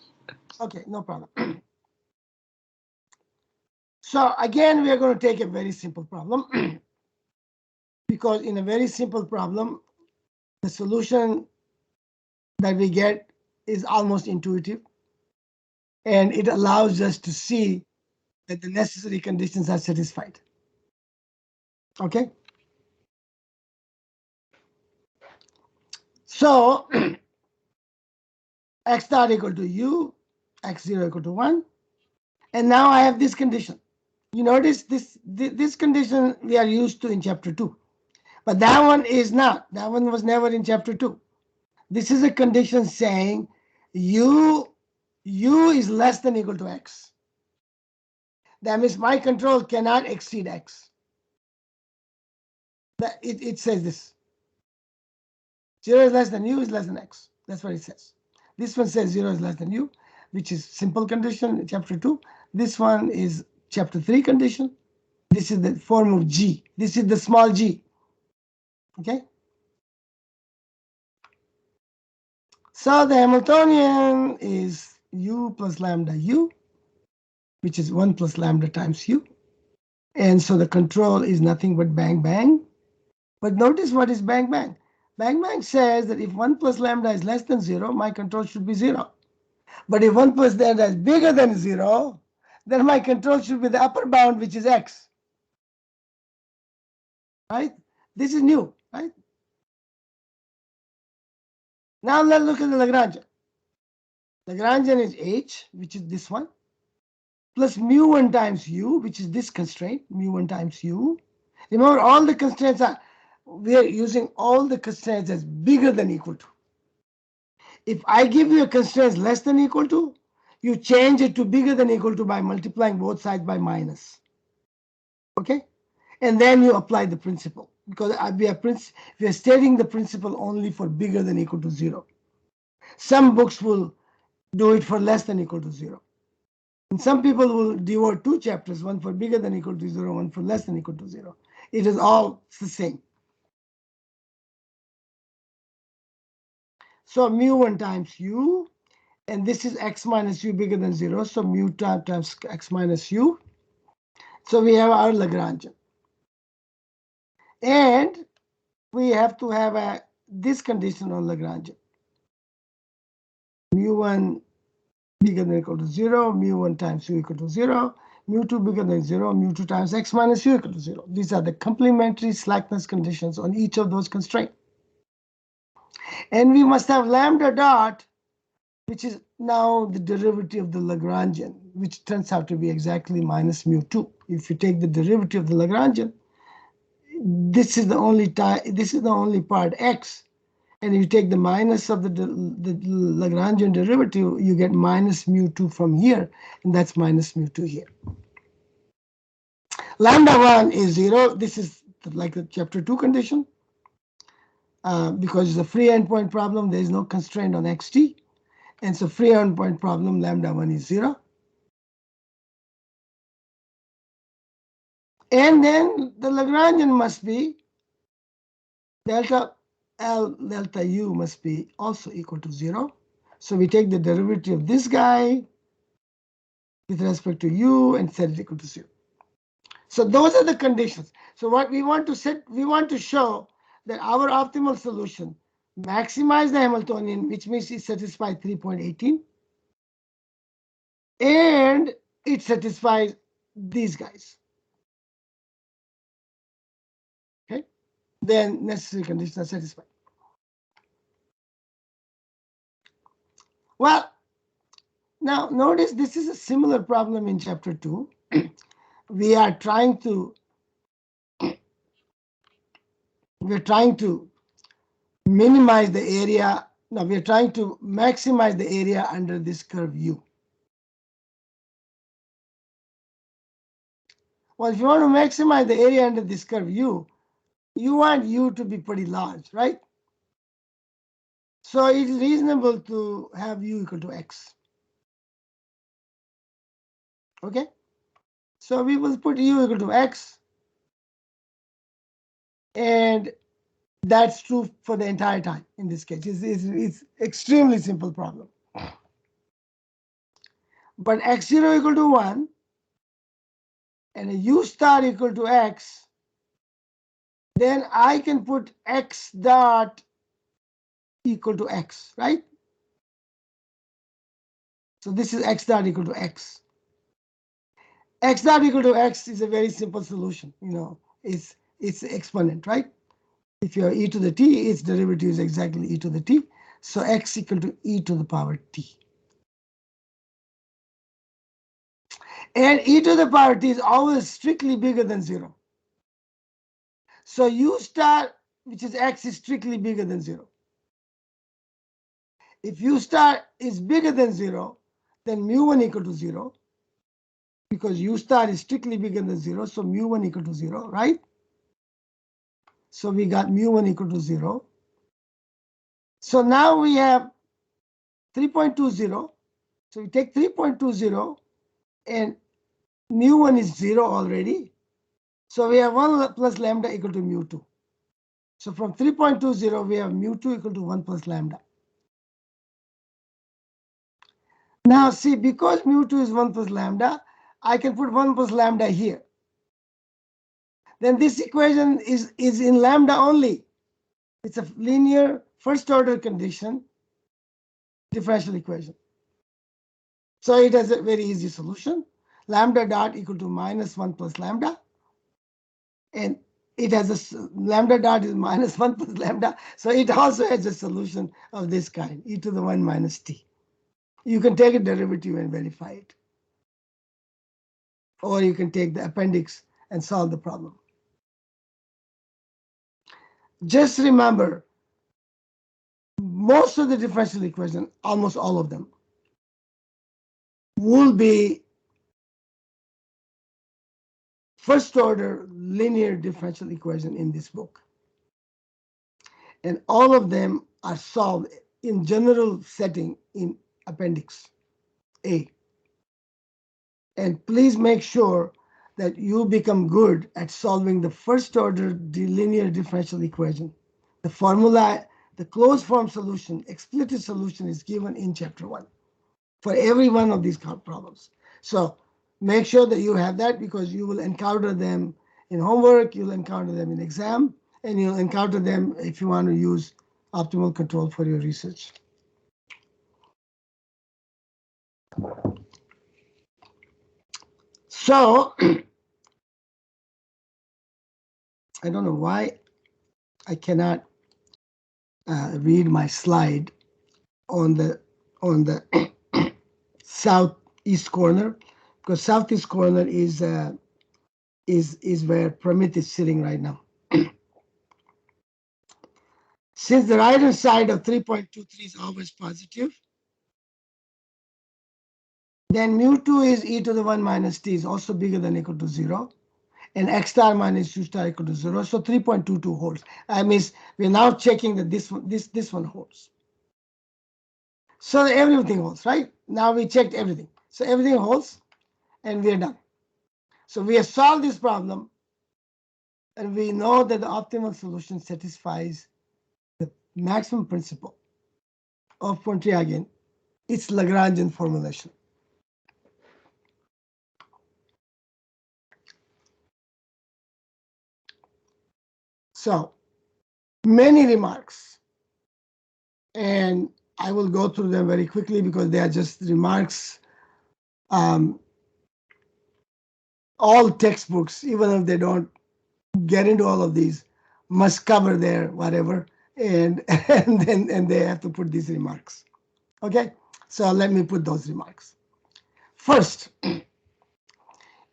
Okay, no problem. So again, we are going to take a very simple problem because in a very simple problem, the solution that we get is almost intuitive, and it allows us to see that the necessary conditions are satisfied. Okay? So x dot equal to u, x0 equal to 1. And now I have this condition. You notice this condition we are used to in chapter 2. But that one is not. That one was never in chapter 2. This is a condition saying u is less than or equal to x. That means my control cannot exceed x. It says this. 0 is less than u is less than x. That's what it says. This one says 0 is less than u, which is simple condition in chapter 2. This one is chapter 3 condition. This is the form of g. This is the small g. Okay? So the Hamiltonian is u plus lambda u, which is 1 plus lambda times u. And so the control is nothing but bang bang. But notice what is bang bang. Bang bang says that if 1 plus lambda is less than 0, my control should be 0. But if 1 plus lambda is bigger than 0, then my control should be the upper bound, which is x. Right? This is new, right? Now let's look at the Lagrangian. Lagrangian is h, which is this one, plus mu1 times u, which is this constraint, mu1 times u. Remember, all the constraints are, we are using all the constraints as bigger than or equal to. If I give you a constraint less than or equal to, you change it to bigger than or equal to by multiplying both sides by minus. Okay? And then you apply the principle, because we are stating the principle only for bigger than or equal to 0. Some books will do it for less than or equal to 0. And some people will devote 2 chapters, one for bigger than or equal to 0, one for less than or equal to 0. It is all the same. So mu1 times u, and this is x minus u bigger than 0, so mu times x minus u. So we have our Lagrangian. And we have to have this condition on Lagrangian. Mu1 bigger than or equal to 0, mu1 times u equal to 0, mu2 bigger than 0, mu2 times x minus u equal to 0. These are the complementary slackness conditions on each of those constraints. And we must have lambda dot, which is now the derivative of the Lagrangian, which turns out to be exactly minus mu2. If you take the derivative of the Lagrangian, this is the only part x. And if you take the minus of the Lagrangian derivative, you get minus mu2 from here, and that's minus mu2 here. Lambda 1 is 0. This is like the chapter 2 condition. Because it's a free endpoint problem, there is no constraint on xt. And so free endpoint problem, lambda 1 is 0. And then the Lagrangian must be delta L delta U must be also equal to 0. So we take the derivative of this guy with respect to U and set it equal to 0. So those are the conditions. So what we want to set, we want to show that our optimal solution maximize the Hamiltonian, which means it satisfies 3.18. And it satisfies these guys. Okay? Then necessary conditions are satisfied. Well, now notice this is a similar problem in chapter 2. We are trying to minimize the area. No, we're trying to maximize the area under this curve U. Well, if you want to maximize the area under this curve U, you want U to be pretty large, right? So it's reasonable to have U equal to X. Okay? So we will put U equal to X. And that's true for the entire time in this case. It's extremely simple problem. But x0 equal to 1 and a u star equal to x, then I can put x dot equal to x, right? So this is x dot equal to x. X dot equal to x is a very simple solution. It's exponent, right? If you have e to the t, its derivative is exactly e to the t. So x equal to e to the power t. And e to the power t is always strictly bigger than 0. So u star, which is x, is strictly bigger than 0. If u star is bigger than 0, then mu1 equal to 0. Because u star is strictly bigger than 0, so mu1 equal to 0, right? So we got mu1 equal to 0. So now we have 3.20. So we take 3.20 and mu1 is 0 already. So we have 1 plus lambda equal to mu2. So from 3.20, we have mu2 equal to 1 plus lambda. Now see, because mu2 is 1 plus lambda, I can put 1 plus lambda here. Then this equation is in lambda only. It's a linear first order condition differential equation. So it has a very easy solution. Lambda dot equal to minus 1 plus lambda. And it has a lambda dot is minus 1 plus lambda. So it also has a solution of this kind, e to the 1 minus t. You can take a derivative and verify it. Or you can take the appendix and solve the problem. Just remember, most of the differential equations, almost all of them, will be first order linear differential equation in this book. And all of them are solved in general setting in appendix A. And please make sure that you become good at solving the first order linear differential equation. The formula, the closed form solution, explicit solution is given in chapter 1 for every one of these problems. So make sure that you have that, because you will encounter them in homework, you'll encounter them in exam, and you'll encounter them if you want to use optimal control for your research. So I don't know why I cannot read my slide on the southeast corner, because southeast corner is where Pramit is sitting right now. Since the right hand side of 3.23 is always positive, then mu2 is e to the 1 minus t is also bigger than or equal to 0. And x star minus u star equal to 0. So 3.22 holds. I mean, we're now checking that this one holds. So everything holds, right? Now we checked everything. So everything holds, and we're done. So we have solved this problem, and we know that the optimal solution satisfies the maximum principle of Pontryagin. It's Lagrangian formulation. So many remarks, and I will go through them very quickly because they are just remarks. All textbooks, even if they don't get into all of these, must cover their whatever, and and they have to put these remarks. Okay, so let me put those remarks. First,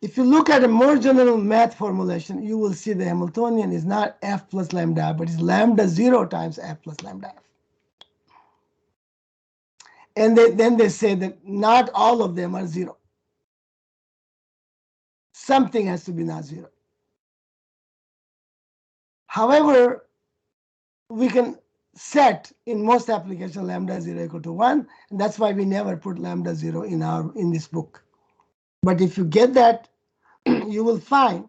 if you look at a more general math formulation, you will see the Hamiltonian is not f plus lambda, but it's lambda 0 times f plus lambda f. And then they say that not all of them are 0. Something has to be not 0. However, we can set in most applications lambda 0 equal to 1, and that's why we never put lambda 0 in this book. But if you get that, you will find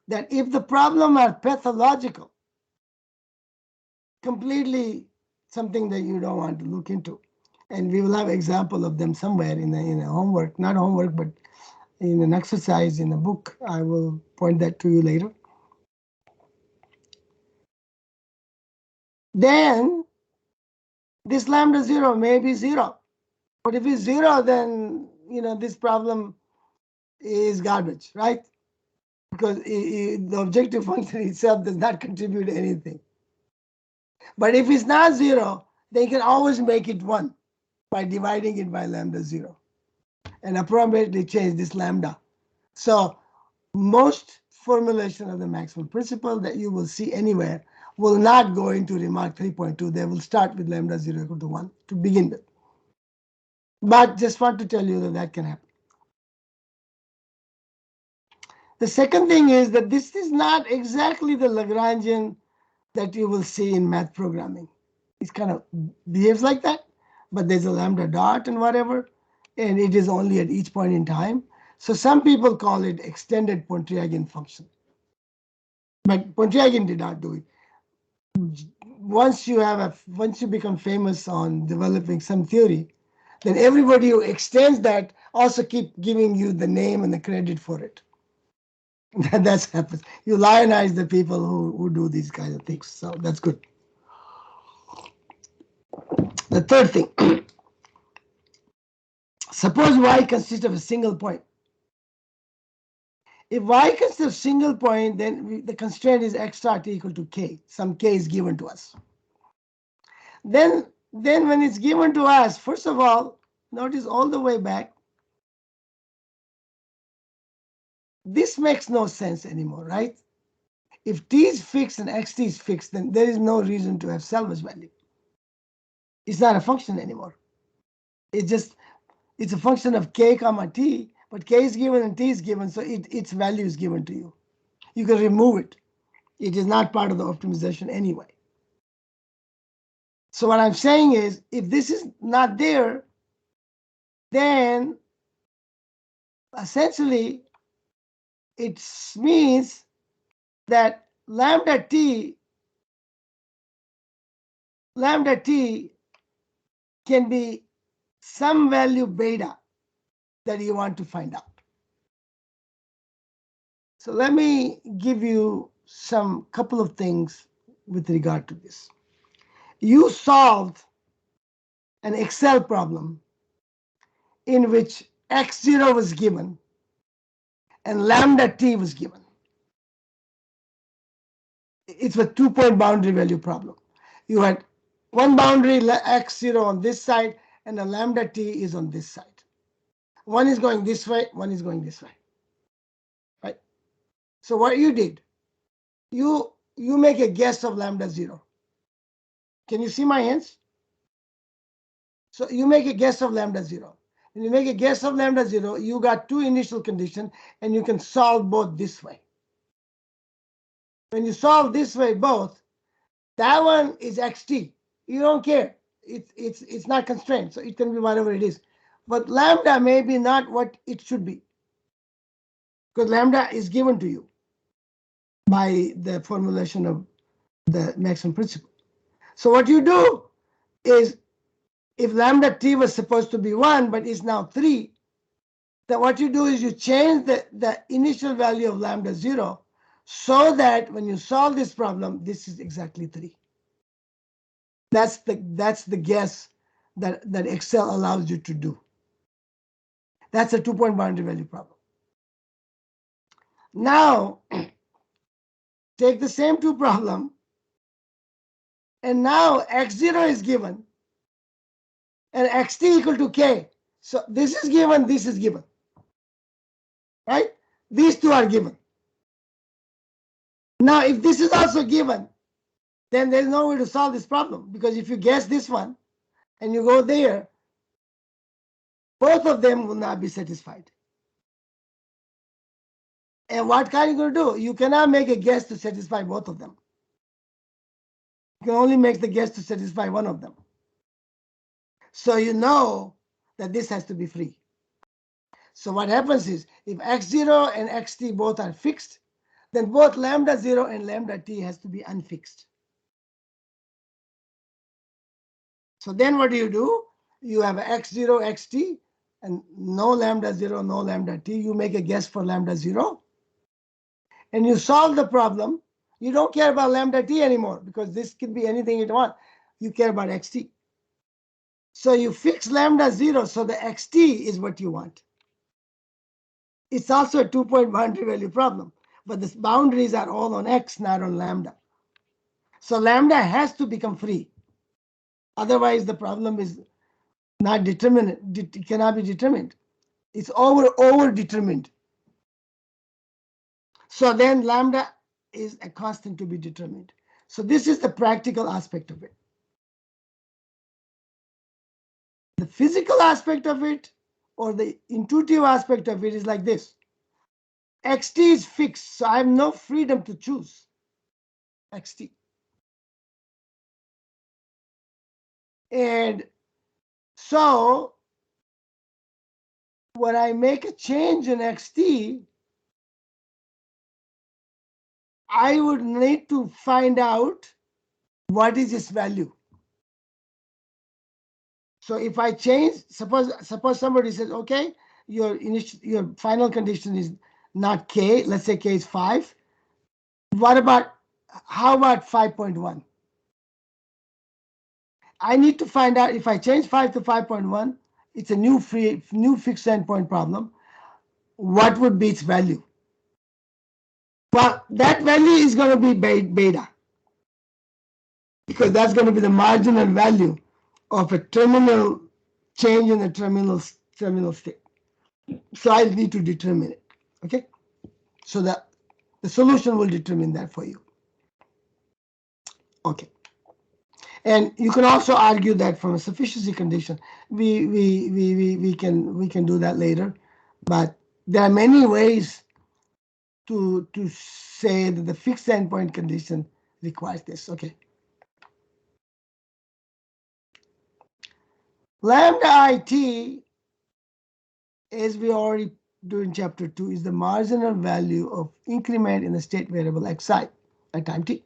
that if the problem are pathological, completely something that you don't want to look into, and we will have example of them somewhere in a homework, not homework, but in an exercise in a book. I will point that to you later. Then this lambda 0 may be 0, But if it's 0, then this problem is garbage, right? Because the objective function itself does not contribute anything. But if it's not 0, then you can always make it 1 by dividing it by lambda 0 and appropriately change this lambda. So most formulation of the maximum principle that you will see anywhere will not go into remark 3.2. They will start with lambda 0 equal to 1 to begin with. But just want to tell you that that can happen. The second thing is that this is not exactly the Lagrangian that you will see in math programming. It kind of behaves like that, but there's a lambda dot and whatever, and it is only at each point in time. So some people call it extended Pontryagin function. But Pontryagin did not do it. Once you become famous on developing some theory, then everybody who extends that also keep giving you the name and the credit for it. That's happens. You lionize the people who do these kinds of things. So that's good. The third thing, suppose y consists of a single point. If y consists of a single point, then the constraint is x dot equal to k. Some k is given to us. Then when it's given to us, first of all, notice all the way back, this makes no sense anymore, right? If t is fixed and xt is fixed, then there is no reason to have salvage value. It's not a function anymore. It's a function of k comma t, but k is given and t is given, so its value is given to you. You can remove it. It is not part of the optimization anyway. So what I'm saying is, if this is not there, then essentially it means that lambda t can be some value beta that you want to find out. So let me give you some couple of things with regard to this. You solved an Excel problem in which x0 was given and lambda t was given. It's a 2-point boundary value problem. You had one boundary x0 on this side and a lambda t is on this side. One is going this way, one is going this way. Right? So what you did, you make a guess of lambda 0. Can you see my hands? So you make a guess of lambda 0. When you make a guess of lambda 0, you got two initial conditions and you can solve both this way. When you solve this way both, that one is xt. You don't care. It's not constrained, so it can be whatever it is. But lambda may be not what it should be, because lambda is given to you by the formulation of the maximum principle. So what you do is, if lambda t was supposed to be 1 but is now 3, then what you do is you change the initial value of lambda 0 so that when you solve this problem, this is exactly 3. That's the guess that Excel allows you to do. That's a 2-point boundary value problem. Now, take the same two problem, and now x0 is given, and xt equal to k. So this is given, this is given. Right? These two are given. Now, if this is also given, then there's no way to solve this problem, because if you guess this one and you go there, both of them will not be satisfied. And what are you going to do? You cannot make a guess to satisfy both of them. You can only make the guess to satisfy one of them. So you know that this has to be free. So what happens is, if x0 and xt both are fixed, then both lambda 0 and lambda t has to be unfixed. So then what do? You have x0, xt, and no lambda 0, no lambda t. You make a guess for lambda 0, and you solve the problem. You don't care about lambda t anymore, because this can be anything you want. You care about xt. So you fix lambda 0, so the xt is what you want. It's also a two-point boundary value problem, but the boundaries are all on x, not on lambda. So lambda has to become free. Otherwise, the problem is not determined. It cannot be determined. It's over determined. So then lambda is a constant to be determined. So this is the practical aspect of it. The physical aspect of it, or the intuitive aspect of it, is like this. Xt is fixed, so I have no freedom to choose xt. And so when I make a change in xt, I would need to find out what is its value. So if I change, suppose somebody says, okay, your final condition is not k, let's say k is 5. How about 5.1? I need to find out if I change 5 to 5.1, it's a new fixed endpoint problem. What would be its value? Well, that value is going to be beta, because that's going to be the marginal value of a terminal change in the terminal state. So I need to determine it. Okay, so the solution will determine that for you. Okay, and you can also argue that from a sufficiency condition, we can do that later, but there are many ways to say that the fixed endpoint condition requires this. Okay. Lambda it, as we already do in chapter 2, is the marginal value of increment in the state variable xi at time t.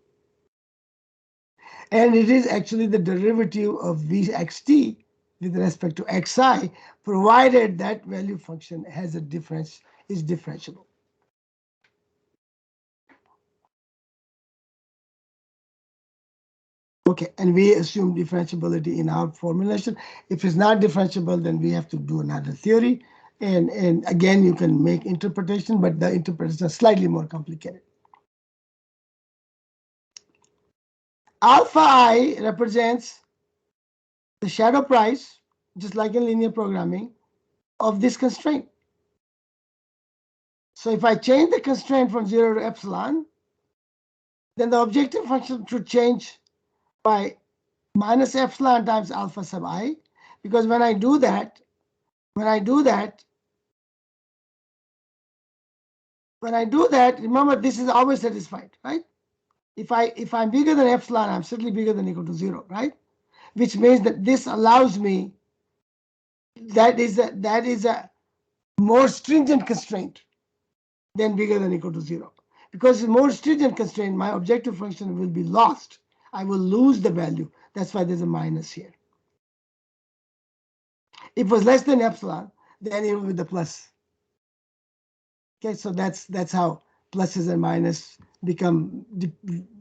And it is actually the derivative of vxt with respect to xi, provided that value function has a difference, is differentiable. Okay, and we assume differentiability in our formulation. If it's not differentiable, then we have to do another theory. And again, you can make interpretation, but the interpretation is slightly more complicated. Alpha I represents the shadow price, just like in linear programming, of this constraint. So if I change the constraint from 0 to epsilon, then the objective function should change by minus epsilon times alpha sub I, because when I do that, remember, this is always satisfied, right? If I'm bigger than epsilon, I'm certainly bigger than equal to 0, right? Which means that this allows me, that is a more stringent constraint than bigger than equal to 0. Because the more stringent constraint, my objective function will be lost. I will lose the value. That's why there's a minus here. If it was less than epsilon, then it will be the plus. Okay, so that's how pluses and minus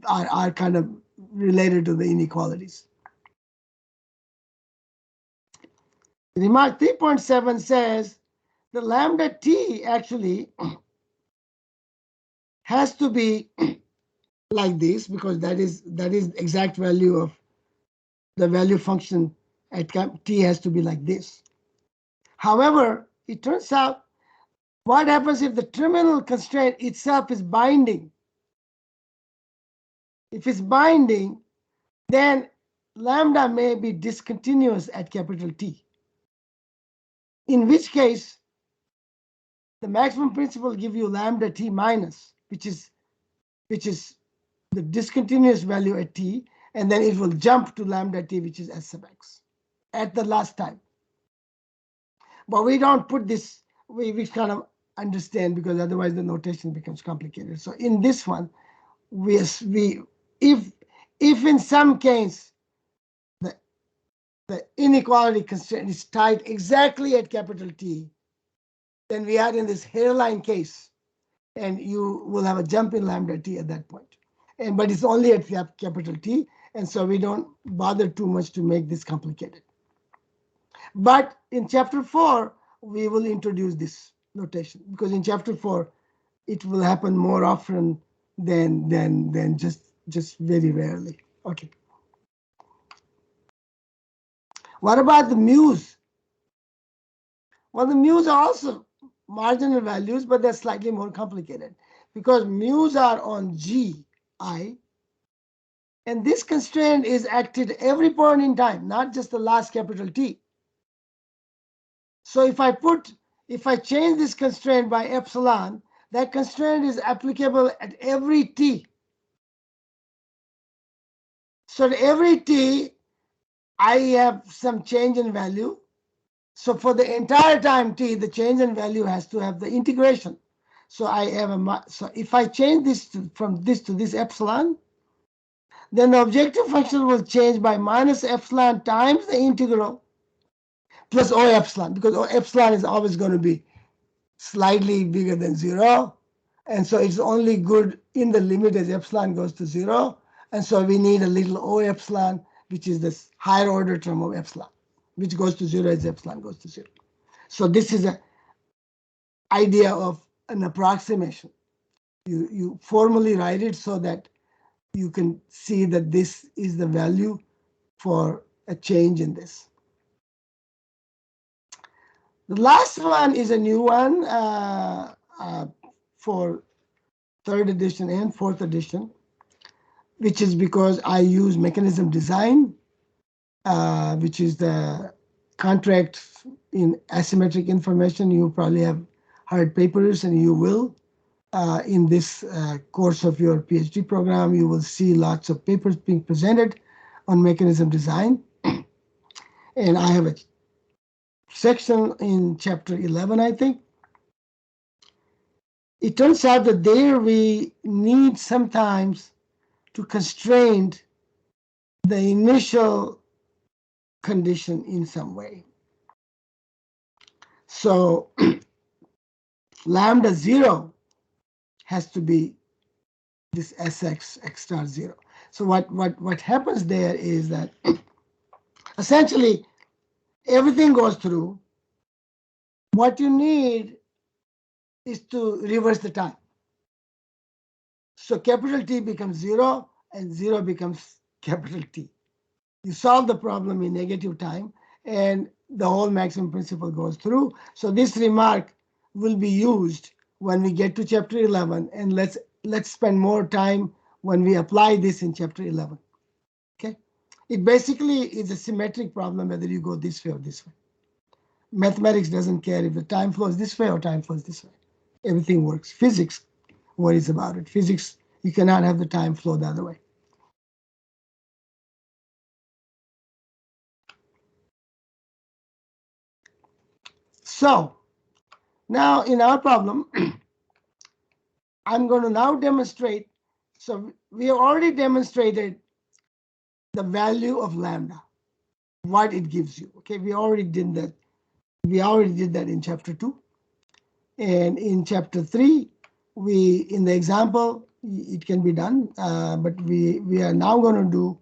are kind of related to the inequalities. Remark 3.7 says the lambda t actually has to be like this, because that is exact value of the value function at t has to be like this. However, it turns out, what happens if the terminal constraint itself is binding? If it's binding, then lambda may be discontinuous at capital T. In which case, the maximum principle give you lambda t minus, which is the discontinuous value at t, and then it will jump to lambda t, which is s sub x, at the last time. But we don't put this, we kind of understand, because otherwise the notation becomes complicated. So in this one, if in some case the inequality constraint is tied exactly at capital T, then we are in this hairline case, and you will have a jump in lambda t at that point. But it's only at capital T, and so we don't bother too much to make this complicated. But in chapter 4, we will introduce this notation, because in chapter 4, it will happen more often than just very rarely. Okay. What about the mu's? Well, the mu's are also marginal values, but they're slightly more complicated because mu's are on Gi, and this constraint is acted every point in time, not just the last capital T. So if I change this constraint by epsilon, that constraint is applicable at every T. So at every T, I have some change in value. So for the entire time T, the change in value has to have the integration. So I have so if I change this from this to this epsilon, then the objective function will change by minus epsilon times the integral plus O epsilon, because O epsilon is always going to be slightly bigger than 0. And so it's only good in the limit as epsilon goes to 0. And so we need a little O epsilon, which is this higher order term of epsilon, which goes to 0 as epsilon goes to 0. So this is an idea of an approximation. You formally write it so that you can see that this is the value for a change in this. The last one is a new one for 3rd edition and 4th edition, which is because I use mechanism design, which is the contract in asymmetric information. You probably have heard papers, and you will. In this course of your PhD program, you will see lots of papers being presented on mechanism design. And I have a section in chapter 11, I think. It turns out that there we need sometimes to constrain the initial condition in some way. So lambda 0 has to be this Sx x star 0. So what happens there is that essentially everything goes through. What you need is to reverse the time. So capital T becomes 0 and 0 becomes capital T. You solve the problem in negative time and the whole maximum principle goes through. So this remark will be used when we get to chapter 11, and let's spend more time when we apply this in chapter 11. Okay? It basically is a symmetric problem whether you go this way or this way. Mathematics doesn't care if the time flows this way or time flows this way. Everything works. Physics worries about it. Physics, you cannot have the time flow the other way. So now in our problem, I'm going to now demonstrate. So we have already demonstrated the value of lambda, what it gives you. Okay, we already did that. We already did that in chapter 2. And in chapter 3, in the example, it can be done, but we are now going to do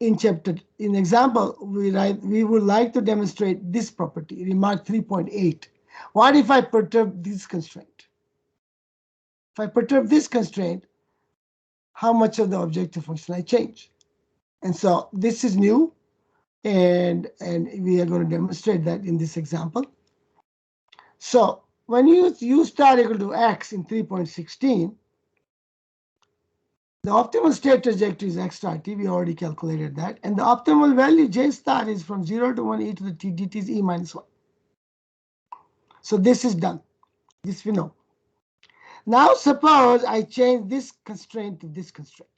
in example, we would like to demonstrate this property, remark 3.8. What if I perturb this constraint? If I perturb this constraint, how much of the objective function I change? And so this is new, and we are going to demonstrate that in this example. So when you use star equal to x in 3.16, the optimal state trajectory is x star t. We already calculated that. And the optimal value j star is from 0 to 1 e to the t dt is e minus 1. So this is done. This we know. Now suppose I change this constraint to this constraint.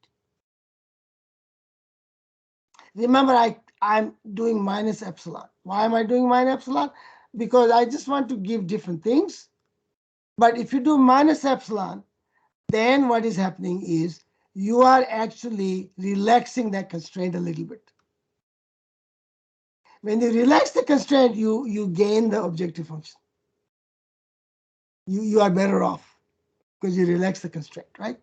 Remember, I'm doing minus epsilon. Why am I doing minus epsilon? Because I just want to give different things. But if you do minus epsilon, then what is happening is you are actually relaxing that constraint a little bit. When you relax the constraint, you gain the objective function. You are better off because you relax the constraint, right?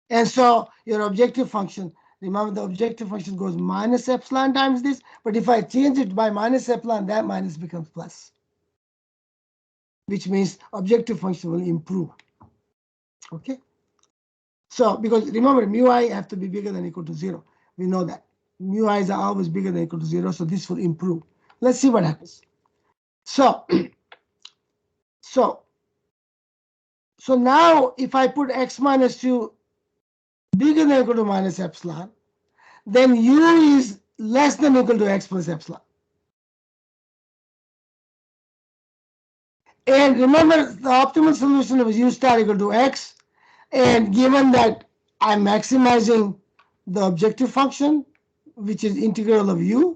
And so your objective function remember the objective function goes minus epsilon times this, but if I change it by minus epsilon, that minus becomes plus, which means objective function will improve. Okay. So because remember mu I have to be bigger than or equal to 0. We know that. Mu i's are always bigger than or equal to 0, so this will improve. Let's see what happens. So now if I put x minus 2 bigger than or equal to minus epsilon, then u is less than or equal to x plus epsilon. And remember, the optimal solution was u star equal to x. And given that I'm maximizing the objective function, which is integral of u,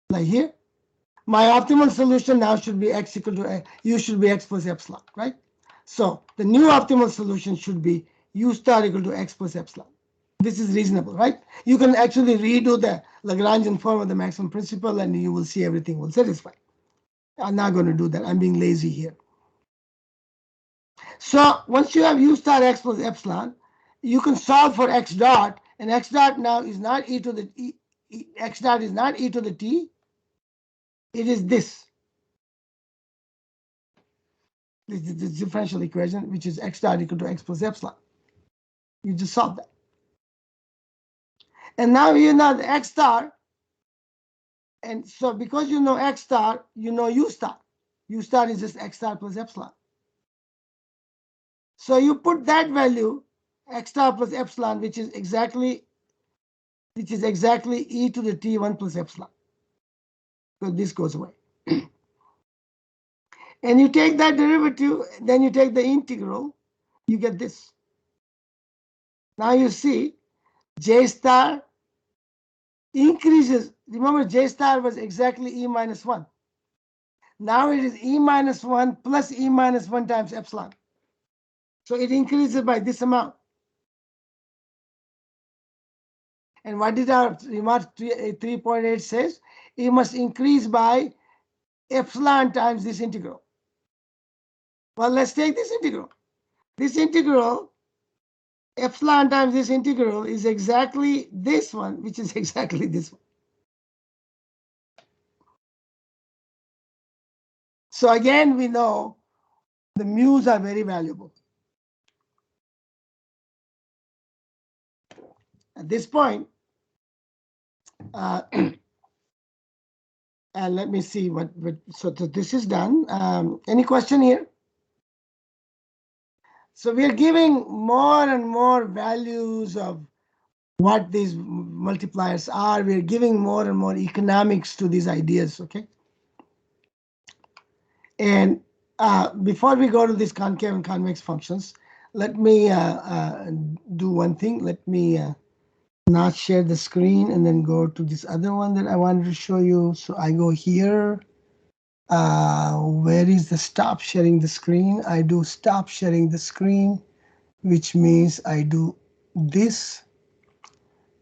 like here, my optimal solution now should be x equal to u should be x plus epsilon, right? So the new optimal solution should be u star equal to x plus epsilon. This is reasonable, right? You can actually redo the Lagrangian form of the maximum principle and you will see everything will satisfy. I'm not going to do that. I'm being lazy here. So once you have u star x plus epsilon, you can solve for x dot, and x dot now is not e to the x dot is not e to the t. It is this. This is the differential equation, which is x dot equal to x plus epsilon. You just solve that. And now you know the x star. And so because you know x star, you know u star. U star is just x star plus epsilon. So you put that value, x star plus epsilon, which is exactly e to the t1 plus epsilon. So this goes away. And you take that derivative, then you take the integral, you get this. Now you see j star increases. Remember, j star was exactly e minus 1. Now it is e minus 1 plus e minus 1 times epsilon. So it increases by this amount. And what did our remark 3.8 says? It must increase by epsilon times this integral. Well, let's take this integral. This integral, epsilon times this integral, is exactly this one, which is exactly this one. So again, we know the mu's are very valuable. At this point, and let me see so this is done. Any question here? So we are giving more and more values of what these multipliers are. We're giving more and more economics to these ideas, okay? And before we go to these concave and convex functions, let me do one thing. Let me not share the screen and then go to this other one that I wanted to show you. So I go here. Where is the stop sharing the screen? I do stop sharing the screen, which means I do this.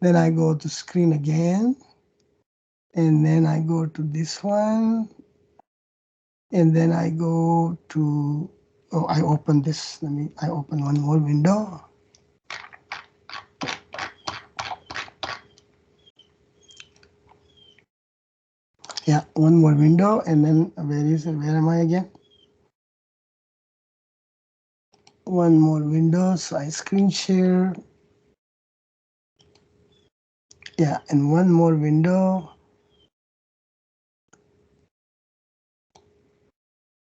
Then I go to screen again. And then I go to this one. And then I go to, oh, I open this. I open one more window. Yeah, one more window. And then where is it? Where am I again? One more window. So I screen share. Yeah, and one more window.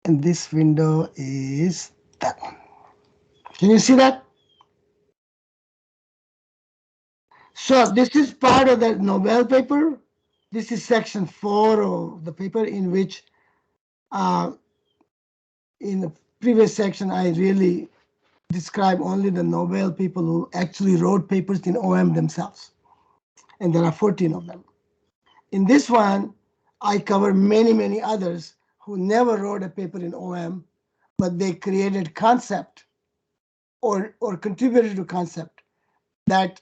And this window is that one. Can you see that? So this is part of the Nobel paper. This is section 4 of the paper, in which in the previous section, I really describe only the Nobel people who actually wrote papers in OM themselves. And there are 14 of them. In this one, I cover many, many others who never wrote a paper in OM, but they created concept or contributed to concept that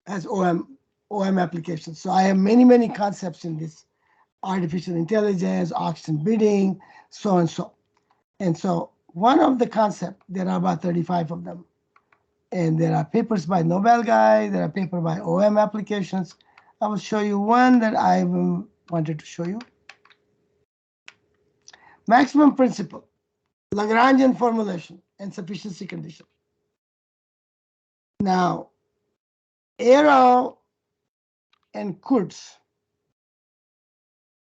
has OM applications. So I have many, many concepts in this: artificial intelligence, auction bidding, so and so. And so one of the concepts, there are about 35 of them, And there are papers by Nobel guy, there are papers by OM applications. I will show you one that I wanted to show you. Maximum principle, Lagrangian formulation, and sufficiency condition. Now, Arrow and Kurtz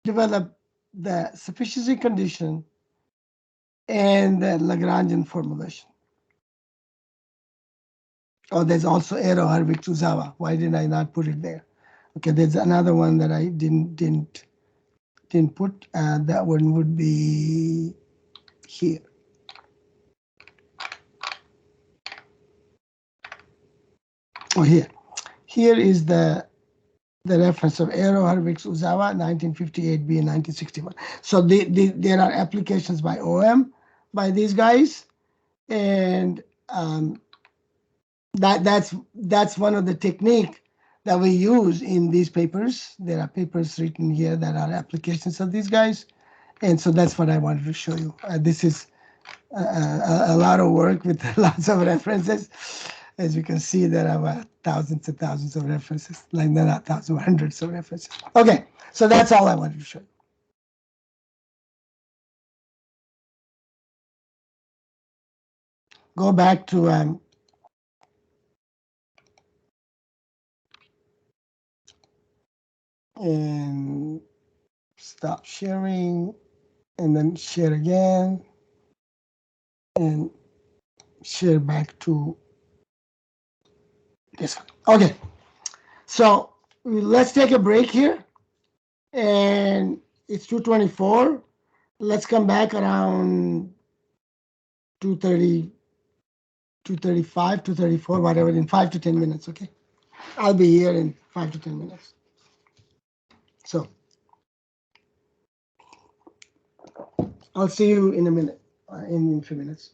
developed the sufficiency condition and the Lagrangian formulation. Oh, there's also Arrow, Harvick, Tsuzawa. Why did I not put it there? Okay, there's another one that I didn't put. That one would be here. Oh, here. Here is the reference of Arrow, Harvick, Tsuzawa, 1958b and 1961. So there are applications by OM by these guys, and that's one of the technique that we use in these papers. There are papers written here that are applications of these guys, and so that's what I wanted to show you. This is a lot of work with lots of references. As you can see, there are thousands and thousands of references, like not thousands, hundreds of references. Okay, so that's all I wanted to show you. Go back to and stop sharing, and then share again, and share back to this one. Okay, so let's take a break here, and it's 2:24. Let's come back around 2:30, 2:35, 2:34, whatever, in 5 to 10 minutes, okay? I'll be here in 5 to 10 minutes. So I'll see you in a minute, in a few minutes.